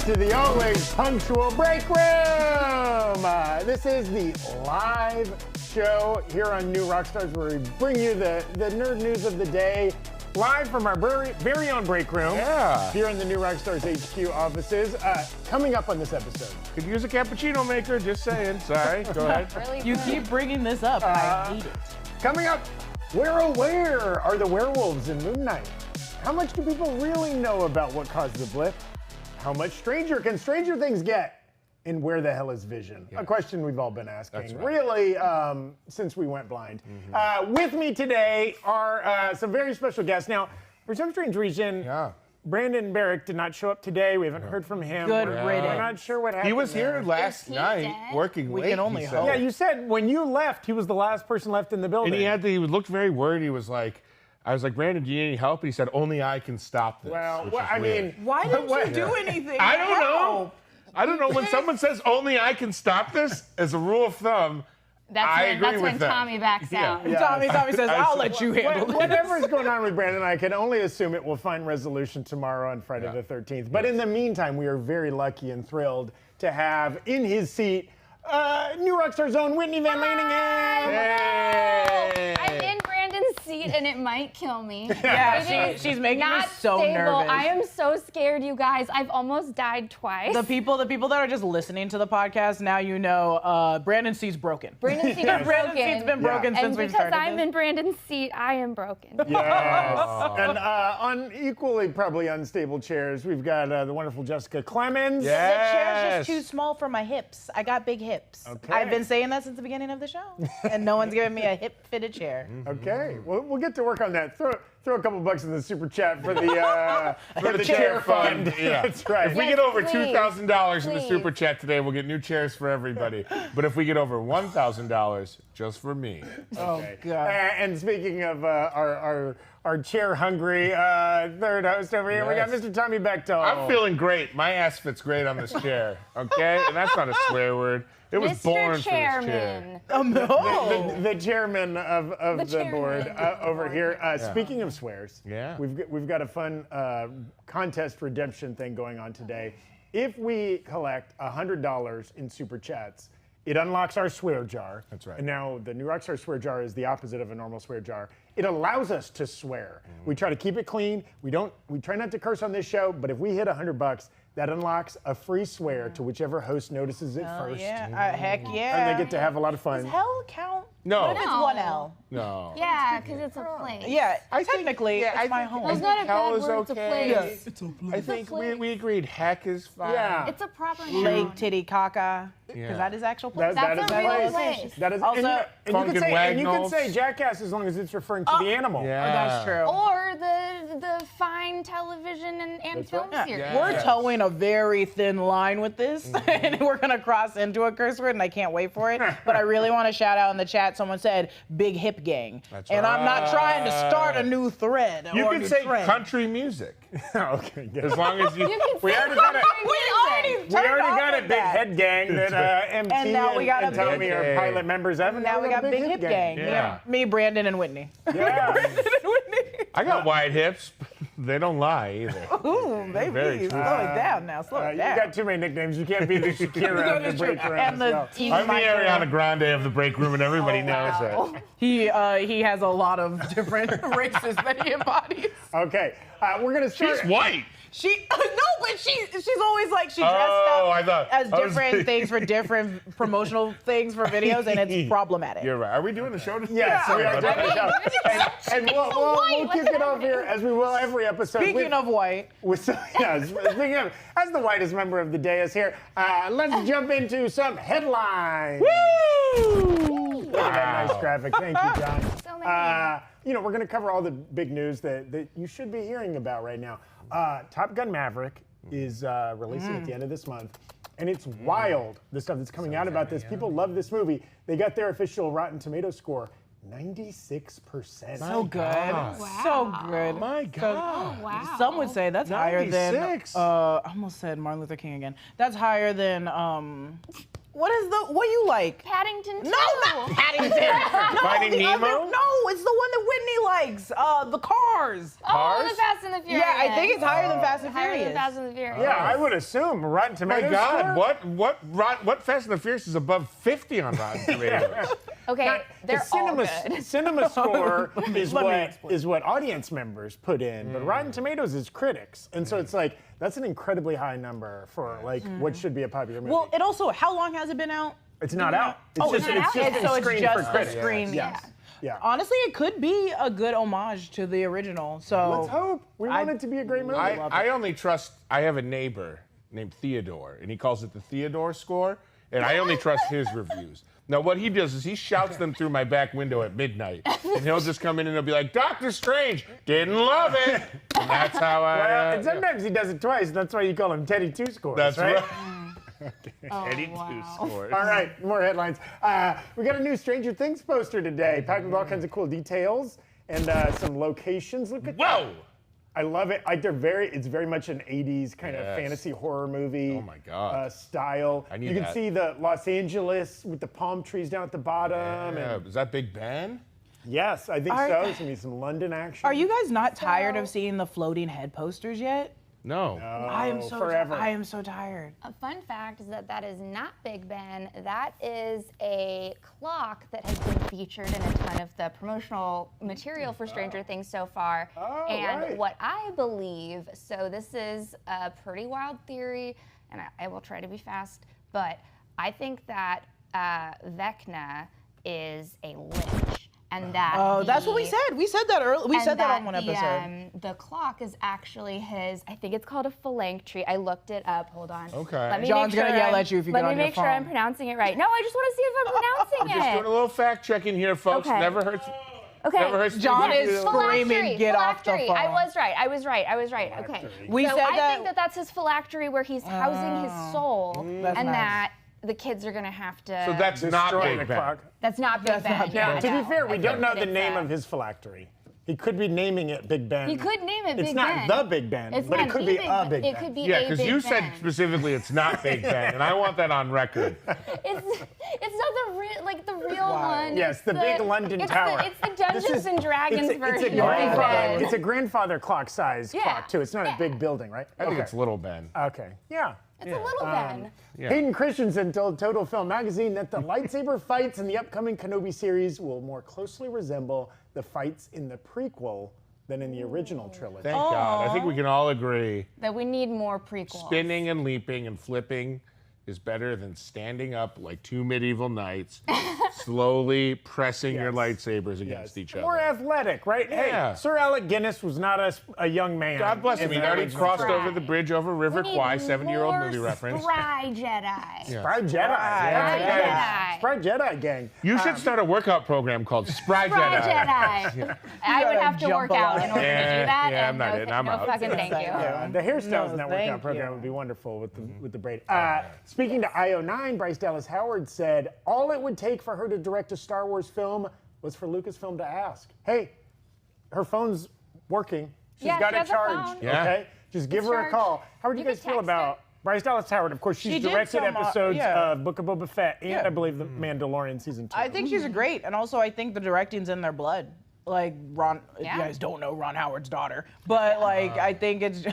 to the always punctual Break Room. This is the live show here on New Rockstars where we bring you the nerd news of the day live from our very own Break Room here in the New Rockstars HQ offices. Coming up on this episode. Could use a cappuccino maker, just saying. Sorry, go ahead. Really you keep bringing this up, and I hate it. Coming up, where are the werewolves in Moon Knight? How much do people really know about what caused the blip? How much stranger can Stranger Things get? And where the hell is Vision? A question we've all been asking, really, since we went blind. With me today are some very special guests. Now, for some strange reason, Brandon Barrick did not show up today. We haven't heard from him. Good riddance. We're not sure what happened. He was here last night working late. We can only hope. Yeah, you said when you left, he was the last person left in the building. And he looked very worried. He was like, I was like, Brandon, do you need any help? And he said, only I can stop this. Well, I mean, why didn't you do anything? I don't know. I don't know. When someone says only I can stop this, as a rule of thumb, I agree with them. Tommy backs out. Yeah. Tommy says, I'll let you handle it. Whatever is going on with Brandon, I can only assume it will find resolution tomorrow on Friday the 13th. But in the meantime, we are very lucky and thrilled to have in his seat New Rockstar's own Whitney Van Laningham. Hey. I'm in Brandon's seat and it might kill me. Yeah, she's making me so nervous. I am so scared, you guys. I've almost died twice. The people that are just listening to the podcast, now you know Brandon's seat's broken. Brandon's seat is broken. Brandon's seat's been broken since we started. And because I'm in Brandon's seat, I am broken. Yes. And on equally probably unstable chairs, we've got the wonderful Jessica Clemons. Yes. The chair's just too small for my hips. I got big hips. Okay. I've been saying that since the beginning of the show, and no one's given me a hip-fitted chair. Okay, we'll get to work on that. Throw a couple bucks in the super chat for the chair fund. Yeah. That's right. If we get over $2,000 in the super chat today, we'll get new chairs for everybody. But if we get over $1,000, just for me. Okay. Oh, God. And speaking of our chair-hungry third host over here, we got Mr. Tommy Bechtold. I'm feeling great. My ass fits great on this chair, okay? And that's not a swear word. It was born for this chair. Oh, no. The chairman of the board over here. Yeah. Speaking of swears, Yeah. we've got a fun contest redemption thing going on today. If we collect $100 in super chats, it unlocks our swear jar. That's right. And now the New Rockstar swear jar is the opposite of a normal swear jar. It allows us to swear. We try to keep it clean. We try not to curse on this show, but if we hit $100, that unlocks a free swear to whichever host notices it first. Yeah, heck yeah. And they get to have a lot of fun. Does hell count? No. What if it's one L? No. Yeah, because it's a place. Yeah, technically, it's my home. It's not a hell bad is word, it's a okay. place. It's a I think we agreed heck is fine. Yeah. It's a proper noun. Lake Titty Caca. Yeah. Because that is actual place. That's a real place. That is, Also, and you can Wagnalls. say jackass as long as it's referring to the animal. Yeah. That's true. Or the fine television and film series. Yeah. We're towing a very thin line with this, and we're gonna cross into a curse word, and I can't wait for it. But I really want to shout out in the chat. Someone said "Big Hip Gang," and I'm not trying to start a new thread. You or can a new say trend. country music. Okay, good. As long as you. We already got it. We We already got a big head gang that MT And now we got a Tommy big- are pilot members of. And Now we got Big Hip Gang. Yeah. Me, Brandon, and Whitney. Yeah. I got wide hips. They don't lie either. Ooh, baby, Very slow true. it down now. Slow it You down. got too many nicknames. You can't be the Shakira of the break room. And as the well. team I'm the Michael. Ariana Grande of the break room, and everybody knows that. He has a lot of different races that he embodies. Okay, we're gonna start. She's white. But she's always like she dressed I up thought as I was- different things for different promotional things for videos, and it's problematic. You're right. Are we doing the show today? Yes, we are Sorry, doing the show. And we'll kick it off here as we will every episode. Speaking of white, Speaking of, as the whitest member of the day is here, let's jump into some headlines. Woo! Look at that nice graphic. Thank you, John. So many. We're going to cover all the big news that you should be hearing about right now. Top Gun Maverick is releasing at the end of this month. And it's wild, the stuff that's coming out about this. People love this movie. They got their official Rotten Tomatoes score, 96%. so good, God. so good. My God. Oh, wow. Some would say that's higher than 96. I almost said Martin Luther King again. That's higher than What do you like? Paddington 2. No, not Paddington. No, Finding the Nemo? other- no, it's the one that Whitney likes. The Cars. Oh, Cars? the Fast and the Furious. Yeah, I think it's higher than Fast and Higher Furious. than Fast and the Furious. Yeah, I would assume Rotten My Tomatoes. God, score? what Fast and the Furious is above 50 on Rotten Tomatoes? Okay, Now, they're the all good. cinema score Let me is what audience members put in, but Rotten Tomatoes is critics, and so it's like that's an incredibly high number for like what should be a popular movie. Well, it also, how long has it been out? it's not out. Oh, It's it's just not out? been So it's screened just for the critics. screen. Yes. Yeah. Honestly, it could be a good homage to the original. So Let's hope. We want it to be a great movie. I have a neighbor named Theodore, and he calls it the Theodore score, and I only trust his reviews. Now, what he does is he shouts them through my back window at midnight, and he'll just come in and he'll be like, Doctor Strange, didn't love it. And that's how I. Well, and sometimes he does it twice. That's why you call him Teddy Two Scores. That's right. Eddie wow. Two scores. All right, more headlines. We got a new Stranger Things poster today, packed with all kinds of cool details and some locations. Look at that. Whoa! I love it. It's very much an 80s kind of Yes. fantasy horror movie. Oh my God. Style. I need You can that. see the Los Angeles with the palm trees down at the bottom. Yeah, And is that Big Ben? yes, I think Are- so. There's gonna be some London action. are you guys not tired of seeing the floating head posters yet? No. I am so forever. I am so tired. A fun fact is that is not Big Ben. That is a clock that has been featured in a ton of the promotional material for Stranger Things so far. Oh, and right. what I believe, so this is a pretty wild theory, and I will try to be fast, but I think that Vecna is a lich. And that Oh, that's what we said. We said that earlier. We and said that on that one episode. the clock is actually his. I think it's called a phalanx. I looked it up. Hold on. Okay. Let me John's make sure gonna yell I'm- at you if you get Let on me your make sure phone. I'm pronouncing it right. No, I just want to see if I'm pronouncing Just doing a it. little fact checking here, folks. Okay. Never hurts. Okay. Never hurts. to John give is you- screaming, get off the phone. I was right. Okay. We so said I that- think that that's his phylactery where he's housing his soul, That's and nice. that the kids are gonna have to. So that's not Destroying Big the Ben. clock. That's not Big Ben. not Yeah, To no. be fair, we I don't think know that the it's, name of his phylactery. He could be naming it Big Ben. He could name it Big It's Ben. not the Big Ben, It's but not it could the be Big a Ben. Big It Ben. could be Yeah, a because Big you Ben. said specifically it's not Big Ben, and I want that on record. It's not the real one. Yes, It's the big London Tower. It's the Dungeons This is- and Dragons it's a version of Big grandfather. Ben. It's a grandfather clock size Yeah. clock too. It's not Yeah. a big building, right? I think Okay. it's Little Ben. Okay. Yeah. It's a little Ben. Yeah. Hayden Christensen told Total Film Magazine that the lightsaber fights in the upcoming Kenobi series will more closely resemble the fights in the prequel than in the original trilogy. Thank God. I think we can all agree. That we need more prequels. Spinning and leaping and flipping is better than standing up like two medieval knights, slowly pressing your Yes. lightsabers against each More other. athletic, right? Yeah. Hey, Sir Alec Guinness was not a young man. God bless him. in He the already original crossed trilogy. over the bridge over River Kwai, 7-year-old movie reference. Spry Jedi. Spry Jedi. Yeah. Jedi. Spry Jedi gang. You should start a workout program called Spry Spry Jedi. Jedi. I would have to jump work a out lot. in order to Yeah, do that. yeah, and I'm not in. I'm no out. fucking thank you. Yeah, the hairstyles in that thank workout program you. would be wonderful with the braid. Speaking to IO9, Bryce Dallas Howard said all it would take for her to direct a Star Wars film was for Lucasfilm to ask, "Hey, her phone's working. She's Yeah, got she it has a charged. phone. Yeah. Okay, just give her a charged. call." How would you You guys could feel text about her. Bryce Dallas Howard? Of course, she's She did directed some, episodes yeah. of Book of Boba Fett and Yeah. I believe The Mandalorian season 2. I think she's great, and also I think the directing's in their blood. Like Ron, if Yeah. you guys don't know Ron Howard's daughter, but like I think it's.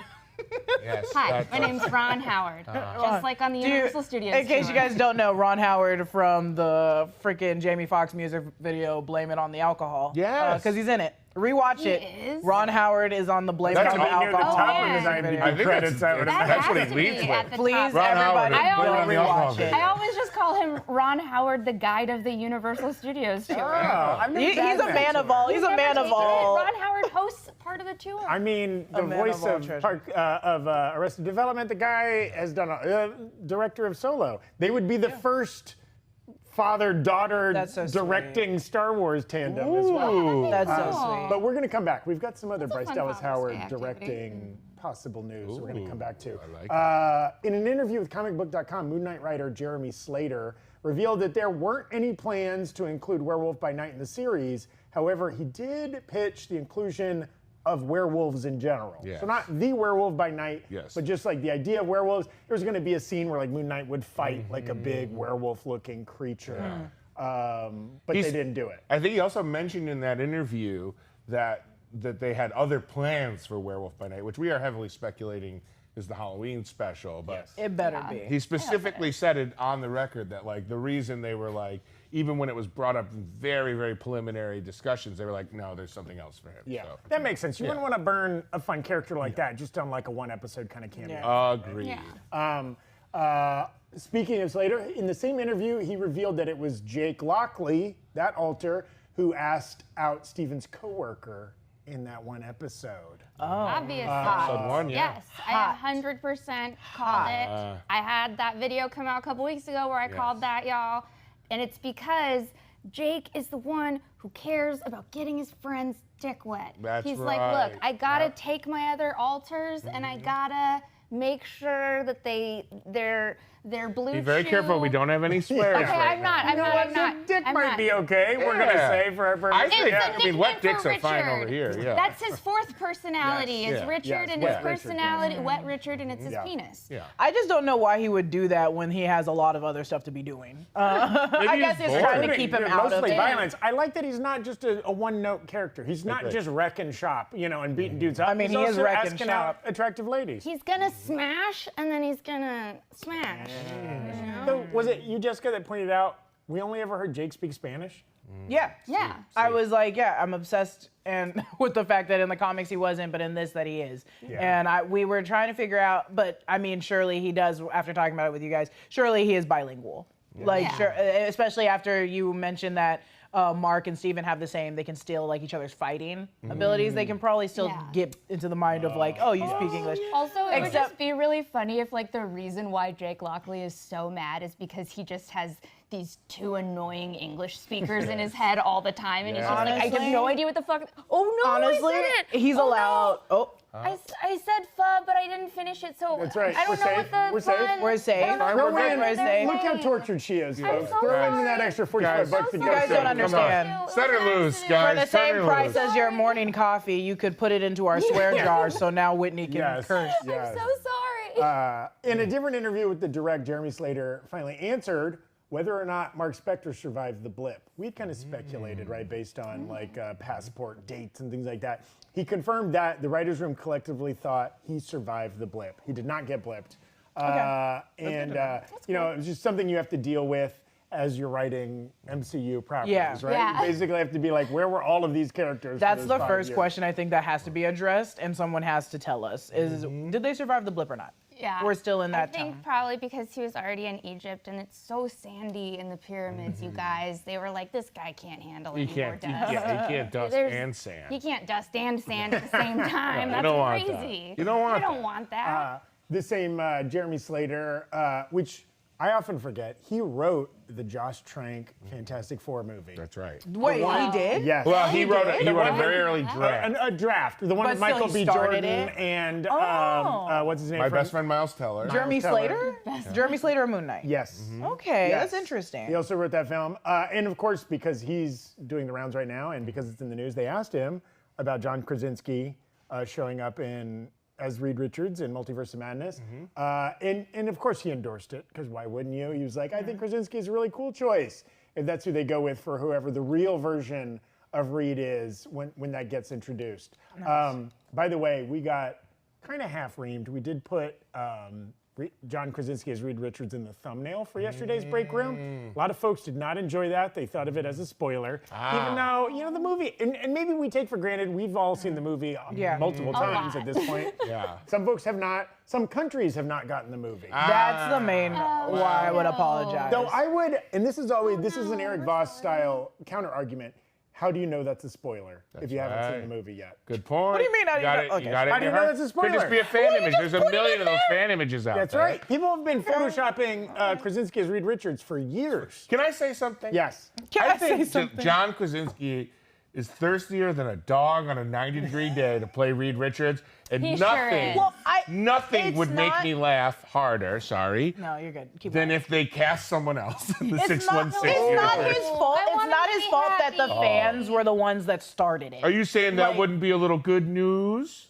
Yes. Hi, that- my name's Ron Howard. Just like on the Dude, Universal Studios. in case you tour. guys don't know, Ron Howard from the freaking Jamie Foxx music video "Blame It on the Alcohol." Yes. because he's in it. Rewatch it. is? Ron Howard is on the "Blame It That's on the near the Alcohol." top Oh, of his yeah. IMDb I think credits. I would That that's what he has to leads be with. at the Please, top. Ron everybody, Howard, go Blame It on the Alcohol. rewatch it. I always just call him Ron Howard, the guide of the Universal Studios tour. I've never He's done a that man tour. of all. He's a Never man of taken it. all. Ron Howard hosts part of the tour. I mean, the man voice of all of treasure. Arrested Development, the guy has done a director of Solo. They would be the first father-daughter That's so directing Star Wars tandem as well. Ooh. That's so Cool. sweet. But we're going to come back. We've got some other That's a Bryce fun Dallas Father's Howard Day activity. directing possible news we're going to come back to. I like In an interview with comicbook.com, Moon Knight writer Jeremy Slater revealed that there weren't any plans to include Werewolf by Night in the series. However, he did pitch the inclusion of werewolves in general. Yes. So not the werewolf by night, Yes. but just like the idea of werewolves. There was going to be a scene where like Moon Knight would fight like a big werewolf-looking creature, but they didn't do it. I think he also mentioned in that interview that they had other plans for Werewolf by Night, which we are heavily speculating is the Halloween special. But It better be. he specifically said it on the record that like the reason they were like, even when it was brought up in very, very preliminary discussions, they were like, no, there's something else for him. Yeah, So, that makes sense. You wouldn't want to burn a fun character like that just on like a one-episode kind of cameo. agreed. Speaking of Slater, in the same interview, he revealed that it was Jake Lockley, that alter, who asked out Steven's coworker in that one episode. Obviously. Episode 1, yeah. Yes, I 100% called it. I had that video come out a couple weeks ago where I called that, y'all. And it's because Jake is the one who cares about getting his friend's dick wet. That's He's right. like, look, I gotta take my other alters and I gotta make sure that they're blue. Be very careful. We don't have any swears Okay, right I'm not. I'm You know not. what? I'm not. The dick I'm might not. be okay. We're gonna say for I think, It's a I mean, nickname wet dicks for are fine over Richard. here. Yeah. That's his fourth personality. Yes. Is Yeah. Richard Yes, and Wet his Richard, personality, Wet Richard, and it's his Yeah. penis. yeah. I just don't know why he would do that when he has a lot of other stuff to be doing. I guess he's it's trying to bored. keep him out of Mostly it. violence. I like that he's not just a one-note character. He's not Right. just wrecking shop, and beating dudes up. I mean, He's he is also wrecking asking shop. out attractive ladies. He's gonna smash, and then he's gonna smash. So was it you, Jessica, that pointed out we only ever heard Jake speak Spanish? Yeah. Yeah. I was like, I'm obsessed and with the fact that in the comics he wasn't, but in this that he is. Yeah. And we were trying to figure out, but I mean, surely he does, after talking about it with you guys, surely he is bilingual. Like, Yeah. sure, especially after you mentioned that Mark and Steven have the same, they can steal like each other's fighting abilities. They can probably still Yeah. get into the mind of like, oh, you speak English. Also, it would Except- just be really funny if like the reason why Jake Lockley is so mad is because he just has these two annoying English speakers in his head all the time, and he's just like, I have Honestly- no idea what the fuck. Oh no, Honestly, I said it. he's Oh, allowed. No. Oh, I said pho, but I didn't finish it, so That's right. I don't We're know safe. what the We're safe. fun- We're safe. I don't know We're what good. they're We're safe. Look how saying. tortured she is, folks. so Throw in sorry. that extra 45 Guys, bucks to you guys go. don't understand. Set her loose, guys. For the Set same her price loose. as your morning coffee, you could put it into our swear jar, so now Whitney can Yes. curse. Yes. So sorry. In a different interview with the direct, Jeremy Slater finally answered whether or not Mark Spector survived the blip. We kind of speculated, right, based on like passport dates and things like that. He confirmed that the writers' room collectively thought he survived the blip. He did not get blipped. And it was just something you have to deal with as you're writing MCU properties, Yeah. right? Yeah. You basically have to be like, where were all of these characters? for That's those the 5 first years? question I think that has to be addressed, and someone has to tell us: is did they survive the blip or not? Yeah. We're still in I that think time. probably because he was already in Egypt and it's so sandy in the pyramids, you guys. They were like, this guy can't handle He any more can't. dust. He can't dust There's- and sand. He can't dust and sand at the same time. you That's don't want that. crazy. You don't want I don't that. want that. The same Jeremy Slater, which I often forget, he wrote the Josh Trank Fantastic Four movie. That's right. Wait, he did? Yes. Well, he wrote a did? very early draft. A draft. The one But with still, Michael he B. started Jordan it? and what's his name? My from- best friend Miles Teller. Jeremy Teller. Slater? Jeremy Slater or Moon Knight? Yes. Okay, Yes. that's interesting. He also wrote that film. And of course, because he's doing the rounds right now and because it's in the news, they asked him about John Krasinski showing up as Reed Richards in Multiverse of Madness. And of course he endorsed it, because why wouldn't you? He was like, I think Krasinski is a really cool choice. If that's who they go with for whoever the real version of Reed is when that gets introduced. By the way, we got kind of half reamed. We did put John Krasinski as Reed Richards in the thumbnail for yesterday's Breakroom. A lot of folks did not enjoy that. They thought of it as a spoiler. Even though, the movie, and maybe we take for granted, we've all seen the movie multiple times at this point. Yeah. Some folks have not, some countries have not gotten the movie. That's the main why I would apologize. Though I would, and this is an Eric Voss style counter argument. How do you know that's a spoiler if you haven't seen right. the movie yet? Good point. What do you mean, how do you know? Okay. You got it How in do you your know heart. that's a Could just spoiler? be a fan image. There's a million of those fan images out That's there. right. People have been photoshopping Krasinski as Reed Richards for years. Can I say something? Yes. Can I say think something? John Krasinski is thirstier than a dog on a 90-degree day to play Reed Richards, And He sure is. Well, nothing it's would make not- me laugh harder, sorry, No, you're good. Keep than going. if they cast someone else in the It's 616 not universe. his fault. I It's want not him to his be fault that the happy. fans were the ones that started it. Are you saying that Like- wouldn't be a little good news?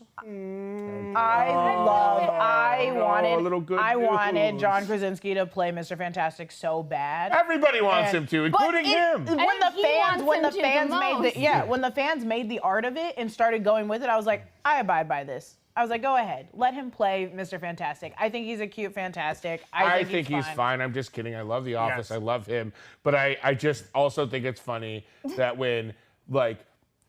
I wanted news. John Krasinski to play Mr. Fantastic so bad. Everybody wants him to, including him. When think the he fans, wants when him the to the fans made most. when the fans made the art of it and started going with it, I was like, I abide by this. I was like, go ahead, let him play Mr. Fantastic. I think he's a cute Fantastic. I think he's fine. I'm just kidding. I love The Office. Yes. I love him. But I just also think it's funny that when, like,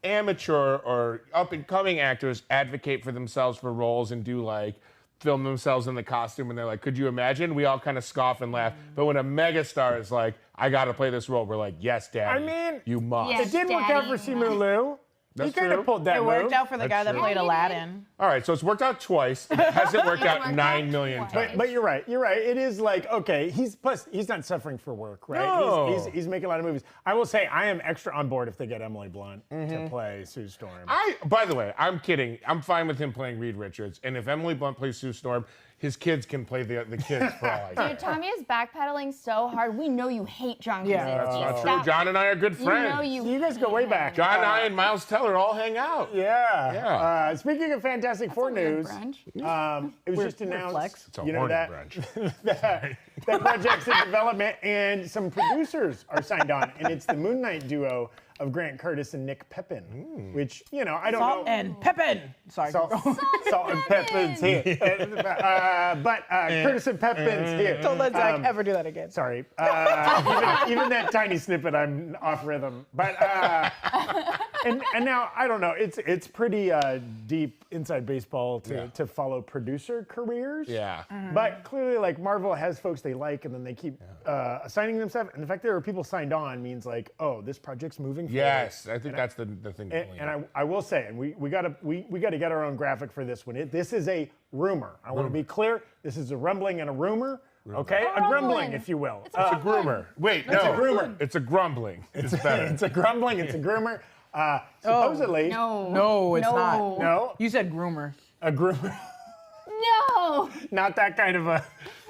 amateur or up-and-coming actors advocate for themselves for roles and do, like, film themselves in the costume and they're like, could you imagine? We all kind of scoff and laugh. But when a megastar is like, I got to play this role, we're like, yes, Daddy. I mean, you must. Yes. It did work out for Daddy. Simu Liu. He That's kind true. of pulled that It worked move. out for the guy that true. played Aladdin. All right, so it's worked out twice. It hasn't worked out worked 9 out million twice. times. But you're right. You're right. It is like, okay, he's not suffering for work, right? No. He's making a lot of movies. I will say I am extra on board if they get Emily Blunt to play Sue Storm. By the way, I'm kidding. I'm fine with him playing Reed Richards. And if Emily Blunt plays Sue Storm, his kids can play the kids for all I care. Dude, Tommy is backpedaling so hard. We know you hate John Yeah. Krasinski. That's not Stop. true. John and I are good You friends. know you. You guys go way back. John and I and Miles Teller all hang out. Yeah. Yeah. Speaking of Fantastic Four Weird news, brunch. it was just announced. flex. It's a you know horny that brunch. that project's in development and some producers are signed on, and it's the Moon Knight duo of Grant Curtis and Nick Pepin, which I don't Salt know. and Pippin. Sorry. Salt and Pepin's here. But Curtis and Pepin's here. Don't let Zach ever do that again. Sorry. Even that tiny snippet, I'm off rhythm. But and now I don't know. It's pretty deep inside baseball to follow producer careers. Yeah. But clearly, like Marvel has folks they like, and then they keep assigning them stuff. And the fact there are people signed on means like, oh, this project's moving forward. Yes, I think that's the thing. to lean on. And I will say, and we gotta get our own graphic for this one. This is a rumor. I want to be clear. This is a rumbling and a rumor. Okay, a grumbling, rumbling. if you will. It's a groomer. Wait, no. It's a groomer. It's a grumbling. It's better. It's a grumbling. It's a groomer. Supposedly, No. It's not. no, You said groomer. a groomer. No. Not that kind of a.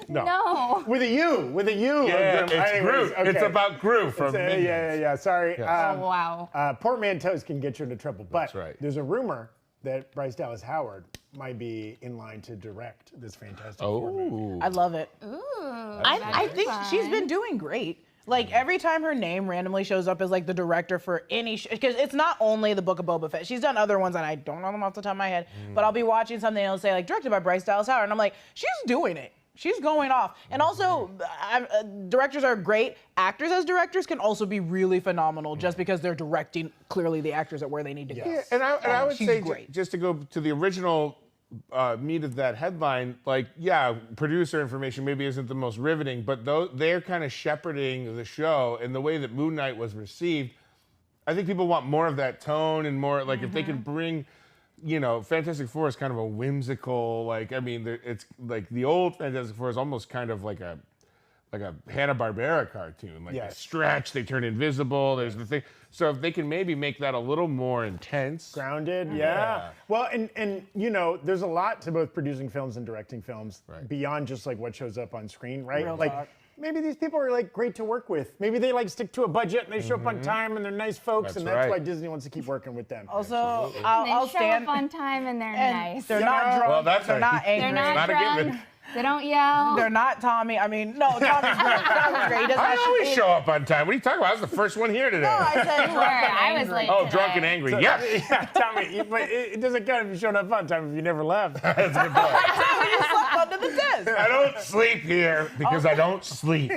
No. With a U. With a U. Yeah, a it's Anyways, Groove. okay. It's about Groove from Minions. yeah. Sorry. Oh, wow. Portmanteaus can get you into trouble. But That's right. there's a rumor that Bryce Dallas Howard might be in line to direct this Fantastic Four movie. I love it. Ooh. I think she's been doing great. Like every time her name randomly shows up as like the director for any because it's not only the Book of Boba Fett. She's done other ones and I don't know them off the top of my head. But I'll be watching something and it'll say like directed by Bryce Dallas Howard and I'm like, she's doing it. She's going off. And also, directors are great. Actors as directors can also be really phenomenal just because they're directing clearly the actors at where they need to go. Yeah, and I would she's say great. just to go to the original meat of that headline, like, yeah, producer information maybe isn't the most riveting, but they're kind of shepherding the show, and the way that Moon Knight was received, I think people want more of that tone and more, like, if they could bring, Fantastic Four is kind of a whimsical, like, I mean, it's like the old Fantastic Four is almost kind of like a Hanna-Barbera cartoon. Like, they stretch, they turn invisible, there's the thing. So if they can maybe make that a little more intense. Grounded, yeah. Well, and there's a lot to both producing films and directing films beyond just like what shows up on screen, right? Real like talk. maybe these people are like great to work with. Maybe they like stick to a budget and they show up on time and they're nice folks, and that's why Disney wants to keep working with them. Also, They I'll show stand. up on time and they're and nice. they're not drunk. Well, that's they're right. not angry. They're not Not a drunk. given. They don't yell. They're not Tommy. I mean, no, Tommy's great. Tommy's great. He doesn't I have always to show up on time. What are you talking about? I was the first one here today. No, I said drunk and I was angry. late. Oh, drunk and angry. Yes. Yeah, Tommy, but it doesn't count if you showed up on time if you never left. That's a good point. Tommy just slept under the desk. I don't sleep here because I don't sleep.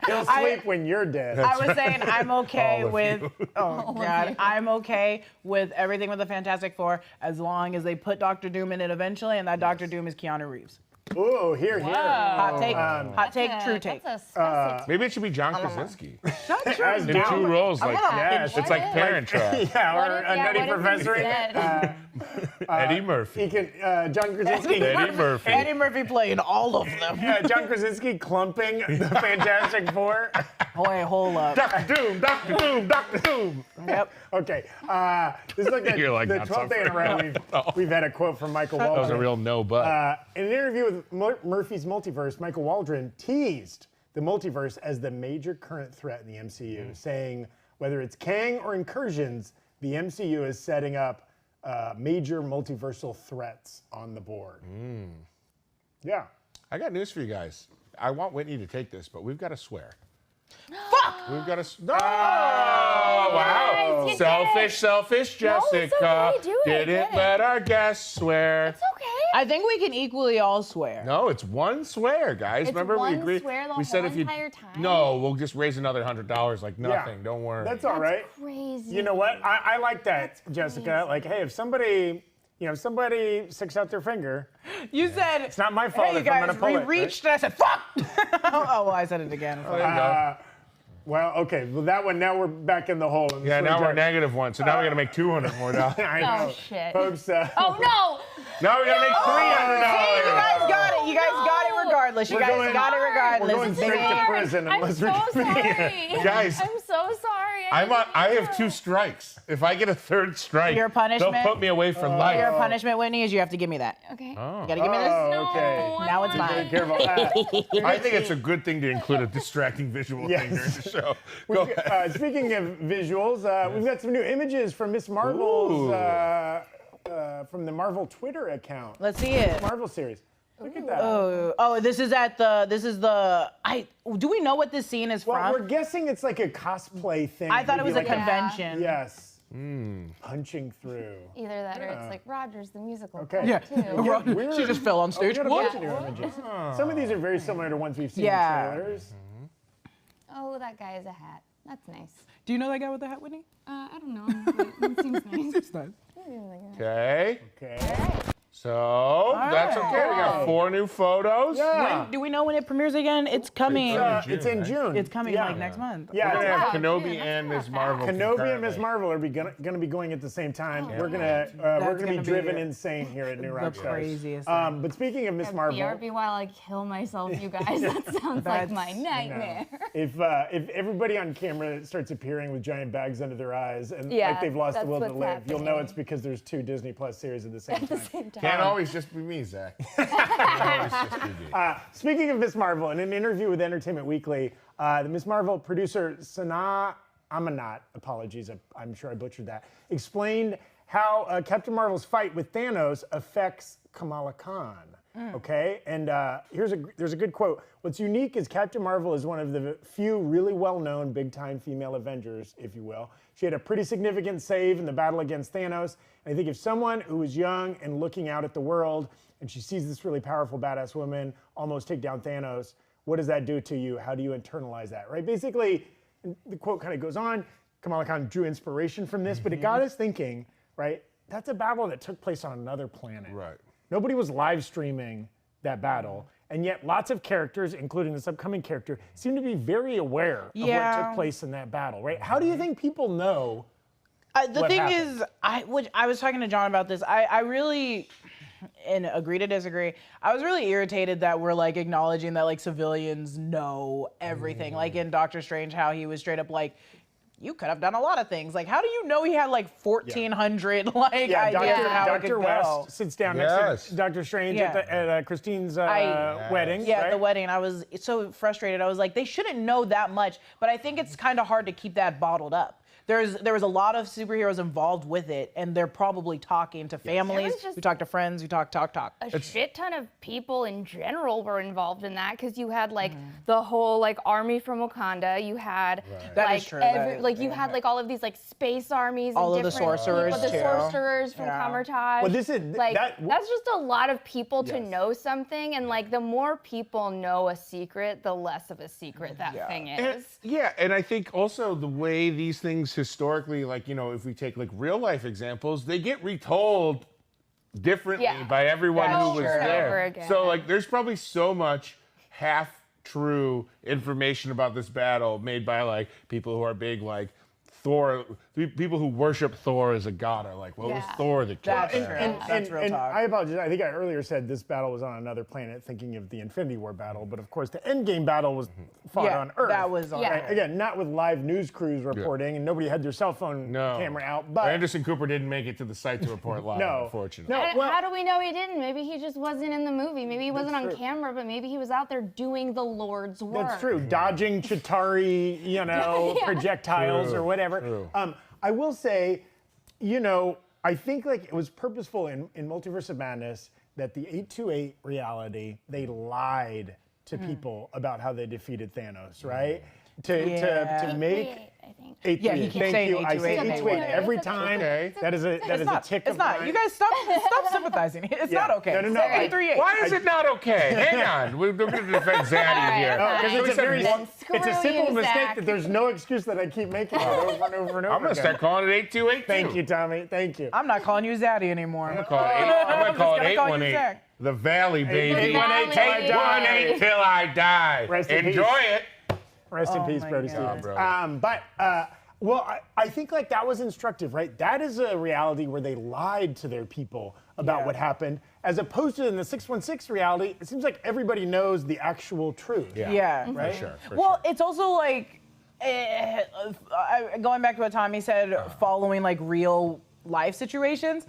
He'll sleep when you're dead. I was saying I'm okay All of with. you. Oh God, I'm okay with everything with the Fantastic Four as long as they put Doctor Doom in it eventually, and that Doctor Doom is Keanu Reeves. Ooh, here. Hot take, true take. That's a spicy Maybe it should be John Krasinski. As In two roles, like Yes. it's like Parent Trap. Yeah, or a Yeah, Nutty what if Professor. instead- Eddie He Murphy. can, John Krasinski. Eddie Murphy. Eddie Murphy playing all of them. John Krasinski clumping the Fantastic Four. Boy, hold up. Doctor Doom, Doctor Doom, Doctor Doom. Yep. Okay, this is like the, You're like, the not 12th day in a row we've had a quote from Michael Waldron. That was a real no but. In an interview with Murphy's Multiverse, Michael Waldron teased the multiverse as the major current threat in the MCU, saying whether it's Kang or incursions, the MCU is setting up major multiversal threats on the board. Yeah. I got news for you guys. I want Whitney to take this, but we've got to swear. Fuck! We've got to. Oh, wow. Guys, you Selfish Jessica. it's okay. Do it. Didn't let our guests swear. It's okay. I think we can equally all swear. No, it's one swear, guys. It's Remember one we agreed. swear the we said whole if you. entire time? No, we'll just raise another $100 like nothing. Don't worry. That's all right. Crazy. You know what? I like that, That's Jessica. crazy. Like, hey, if somebody sticks out their finger, You said it's not my fault hey, you if I'm guys, gonna pull we it. reached and I said, fuck! Oh, well, I said it again. There you go. Well, okay. Well, that one. Now we're back in the hole. Yeah, now we're -1, so now we got to make $200 more. I know. Oh, shit. Folks. Oh, no! Now we got to make $300. You guys got it. You guys got it regardless. You We're guys going- got it regardless. We're going straight to Sorry. prison I'm unless so we're sorry. Guys. I'm so sorry. I have 2 strikes. If I get a 3rd strike, Your punishment? they'll put me away from life. Your punishment, Whitney, is you have to give me that. Okay. You gotta give me this. Oh, okay. No, Now it's I mine. Be careful. I think it's a good thing to include a distracting visual Yes. thing during the show. Go ahead. Speaking of visuals, we've got some new images from Miss Marvel's from the Marvel Twitter account. Let's see it. Marvel series. Look at that. Oh, this is do we know what this scene is Well, from? we're guessing it's like a cosplay thing. I thought it was a Maybe like convention. Yes. Punching through. Either that or it's like Rogers the musical. Okay. Yeah. Too. Weird. She just fell on We stage. got a What? bunch of new images. Some of these are very similar to ones we've seen Yeah. in trailers. Oh, that guy has a hat. That's nice. Do you know that guy with the hat, Whitney? I don't know. But it seems nice. It's nice. Okay. Okay. So that's okay. We got 4 new photos. Yeah. Do we know when it premieres again? It's coming. It's in June. It's coming Yeah. like next month. We're Yeah. gonna have Wow, Kenobi dude, that's and not Ms. bad. Marvel. Kenobi and concurrently. Ms. Marvel are going to be going at the same time. We're That's gonna be gonna driven be insane here at New the Rockstars. craziest thing. But speaking of Ms. Marvel, BRB while I kill myself, you guys. That sounds like my That's- nightmare. if everybody on camera starts appearing with giant bags under their eyes and Yeah, like they've lost the that's will to what's live, you'll know happening. it's because there's 2 Disney Plus series at the same time. Can't always just be me, Zach. Can't always just be me. Speaking of Ms. Marvel, in an interview with Entertainment Weekly, the Ms. Marvel producer Sanaa Amanat, apologies, I'm sure I butchered that, explained how Captain Marvel's fight with Thanos affects Kamala Khan. Okay, and there's a good quote. What's unique is Captain Marvel is one of the few really well-known big-time female Avengers, if you will. She had a pretty significant save in the battle against Thanos. And I think if someone who is young and looking out at the world, and she sees this really powerful, badass woman almost take down Thanos, what does that do to you? How do you internalize that, right? Basically, the quote kind of goes on. Kamala Khan drew inspiration from this, but it got us thinking, right? That's a battle that took place on another planet. Right. Nobody was live streaming that battle. And yet lots of characters, including this upcoming character, seem to be very aware of what took place in that battle, right? How do you think people know The what thing happened? is, I was talking to John about this. I really, and agree to disagree, I was really irritated that we're like acknowledging that like civilians know everything. Like in Doctor Strange, how he was straight up like, you could have done a lot of things. Like, how do you know he had like 1,400 like ideas of how it could Dr. go? West sits down Yes. next to Dr. Strange Yeah. at Christine's wedding. Yeah, right? at the wedding. I was so frustrated. I was like, they shouldn't know that much. But I think it's kind of hard to keep that bottled up. There was a lot of superheroes involved with it, and they're probably talking to families, just- who talk to friends, who talk. A shit ton of people in general were involved in that because you had like the whole like army from Wakanda. You had That like is true, you had like all of these like space armies. All and of the different sorcerers, people, the too. sorcerers from Yeah. Kamertaj. Well, this is- like that- that's just a lot of people to Yes. know something, and like the more people know a secret, the less of a secret that thing is. And I think also the way these things historically, like, you know, if we take like real life examples, they get retold differently Yeah. by everyone That's who was true. Over there. again. So like there's probably so much half true information about this battle made by like people who are big like Thor people who worship Thor as a god are like, what was Thor the kid? That's true. That's real talk. I apologize. I think I earlier said this battle was on another planet, thinking of the Infinity War battle, but of course the Endgame battle was fought on Earth. That was on Earth. Again, not with live news crews reporting, and nobody had their cell phone camera out. But Anderson Cooper didn't make it to the site to report live, unfortunately. How do we know he didn't? Maybe he just wasn't in the movie. Maybe he wasn't on camera, but maybe he was out there doing the Lord's work. That's true. Dodging Chitauri, projectiles or whatever. True. I will say, I think like it was purposeful in Multiverse of Madness that the 828 reality, they lied to people about how they defeated Thanos, right? To make. I think. 828. he keeps Thank saying you. I say 828. 828 every time. Okay. That is a tick It's of not. mine. You guys stop sympathizing. It's not okay. No. 838. Why is it not okay? Hang on. We're going to defend Zaddy here. Because it's a very Screw it's a simple you, mistake Zach. that there's no excuse that I keep making it over and over and over. I'm going to start calling it 828. Thank you, Tommy. Thank you. I'm not calling you Zaddy anymore. I'm going to call it just gonna call you 818. Zach. The Valley, baby. 818 till I die. 818 till I die. Rest in Enjoy peace. it. Rest in peace, my Brody God. Stevens. I think like that was instructive, right? That is a reality where they lied to their people about what happened, as opposed to in the 616 reality, it seems like everybody knows the actual truth. Yeah. Right? For sure. Well, it's also like going back to what Tommy said, following like real life situations,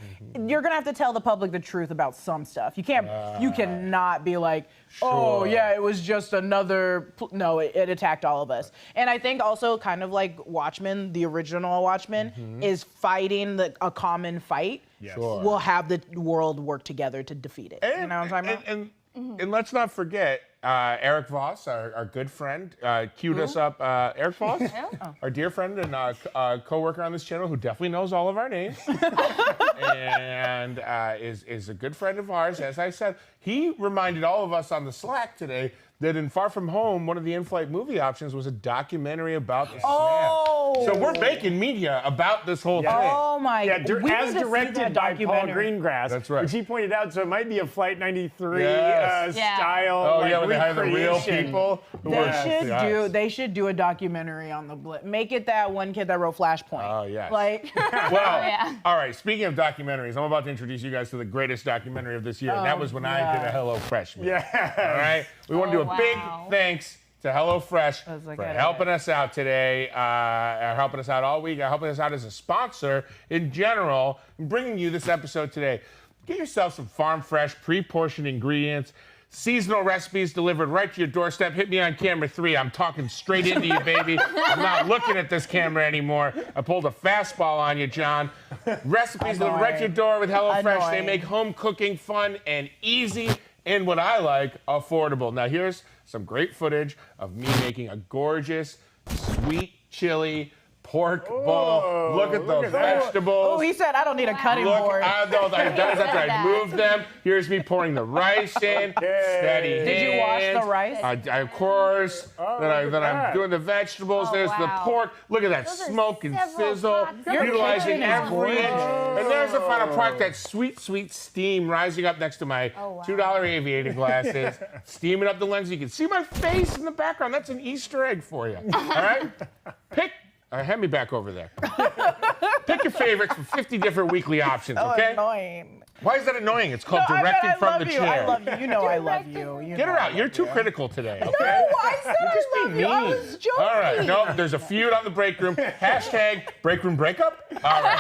you're gonna have to tell the public the truth about some stuff. You can't, you cannot be like, oh yeah, it was just another. No, it attacked all of us. And I think also kind of like Watchmen, the original Watchmen, is fighting a common fight. Yes. We'll have the world work together to defeat it. You know what I'm talking about? And let's not forget, Eric Voss, our good friend, queued us up. Eric Voss, our dear friend and co-worker on this channel, who definitely knows all of our names, and is a good friend of ours. As I said, he reminded all of us on the Slack today that in Far From Home, one of the in-flight movie options was a documentary about the snap. So we're making media about this whole thing. Oh my! Yeah, we need as to see directed that by Paul documentary. Greengrass. That's right. Which he pointed out, so it might be a Flight 93 Yes. style. Oh yeah, when they hire the real recreation. people. They should do a documentary on the Blip. Make it that one kid that wrote Flashpoint. Oh yes. Like Well, all right. Speaking of documentaries, I'm about to introduce you guys to the greatest documentary of this year, and that was when I did a HelloFresh meal. Yeah. All right. We want to do a big wow. thanks to HelloFresh That's like for it. helping us out today, helping us out all week, helping us out as a sponsor in general, and bringing you this episode today. Get yourself some farm fresh, pre-portioned ingredients. Seasonal recipes delivered right to your doorstep. Hit me on camera 3. I'm talking straight into you, baby. I'm not looking at this camera anymore. I pulled a fastball on you, John. Recipes delivered right to your door with HelloFresh. They make home cooking fun and easy, and what I like, affordable. Now here's some great footage of me making a gorgeous, sweet chili pork bowl. Look at the vegetables. oh, he said I don't need a cutting board. That's right. I moved them. Here's me pouring the rice in. Steady hands. Did you wash the rice? Of course. Then I'm doing the vegetables. There's the wow. pork. Look at that Those are smoke and several sizzle. pots. Your Utilizing kitchen is every inch. gorgeous. And there's the final product, that sweet, sweet steam rising up next to my $2 aviator glasses. Steaming up the lens. You can see my face in the background. That's an Easter egg for you. All right? Hand me back over there. Pick your favorites from 50 different weekly options, okay? Annoying. Why is that annoying? It's called No, I directed love from the you. chair. I love you. You know I love you. You Get know her I out. love You're too you. critical today, okay? No, I said Just I be love you. I mean. was joking. All right. No, there's a feud on the break room. Hashtag break room breakup. All right.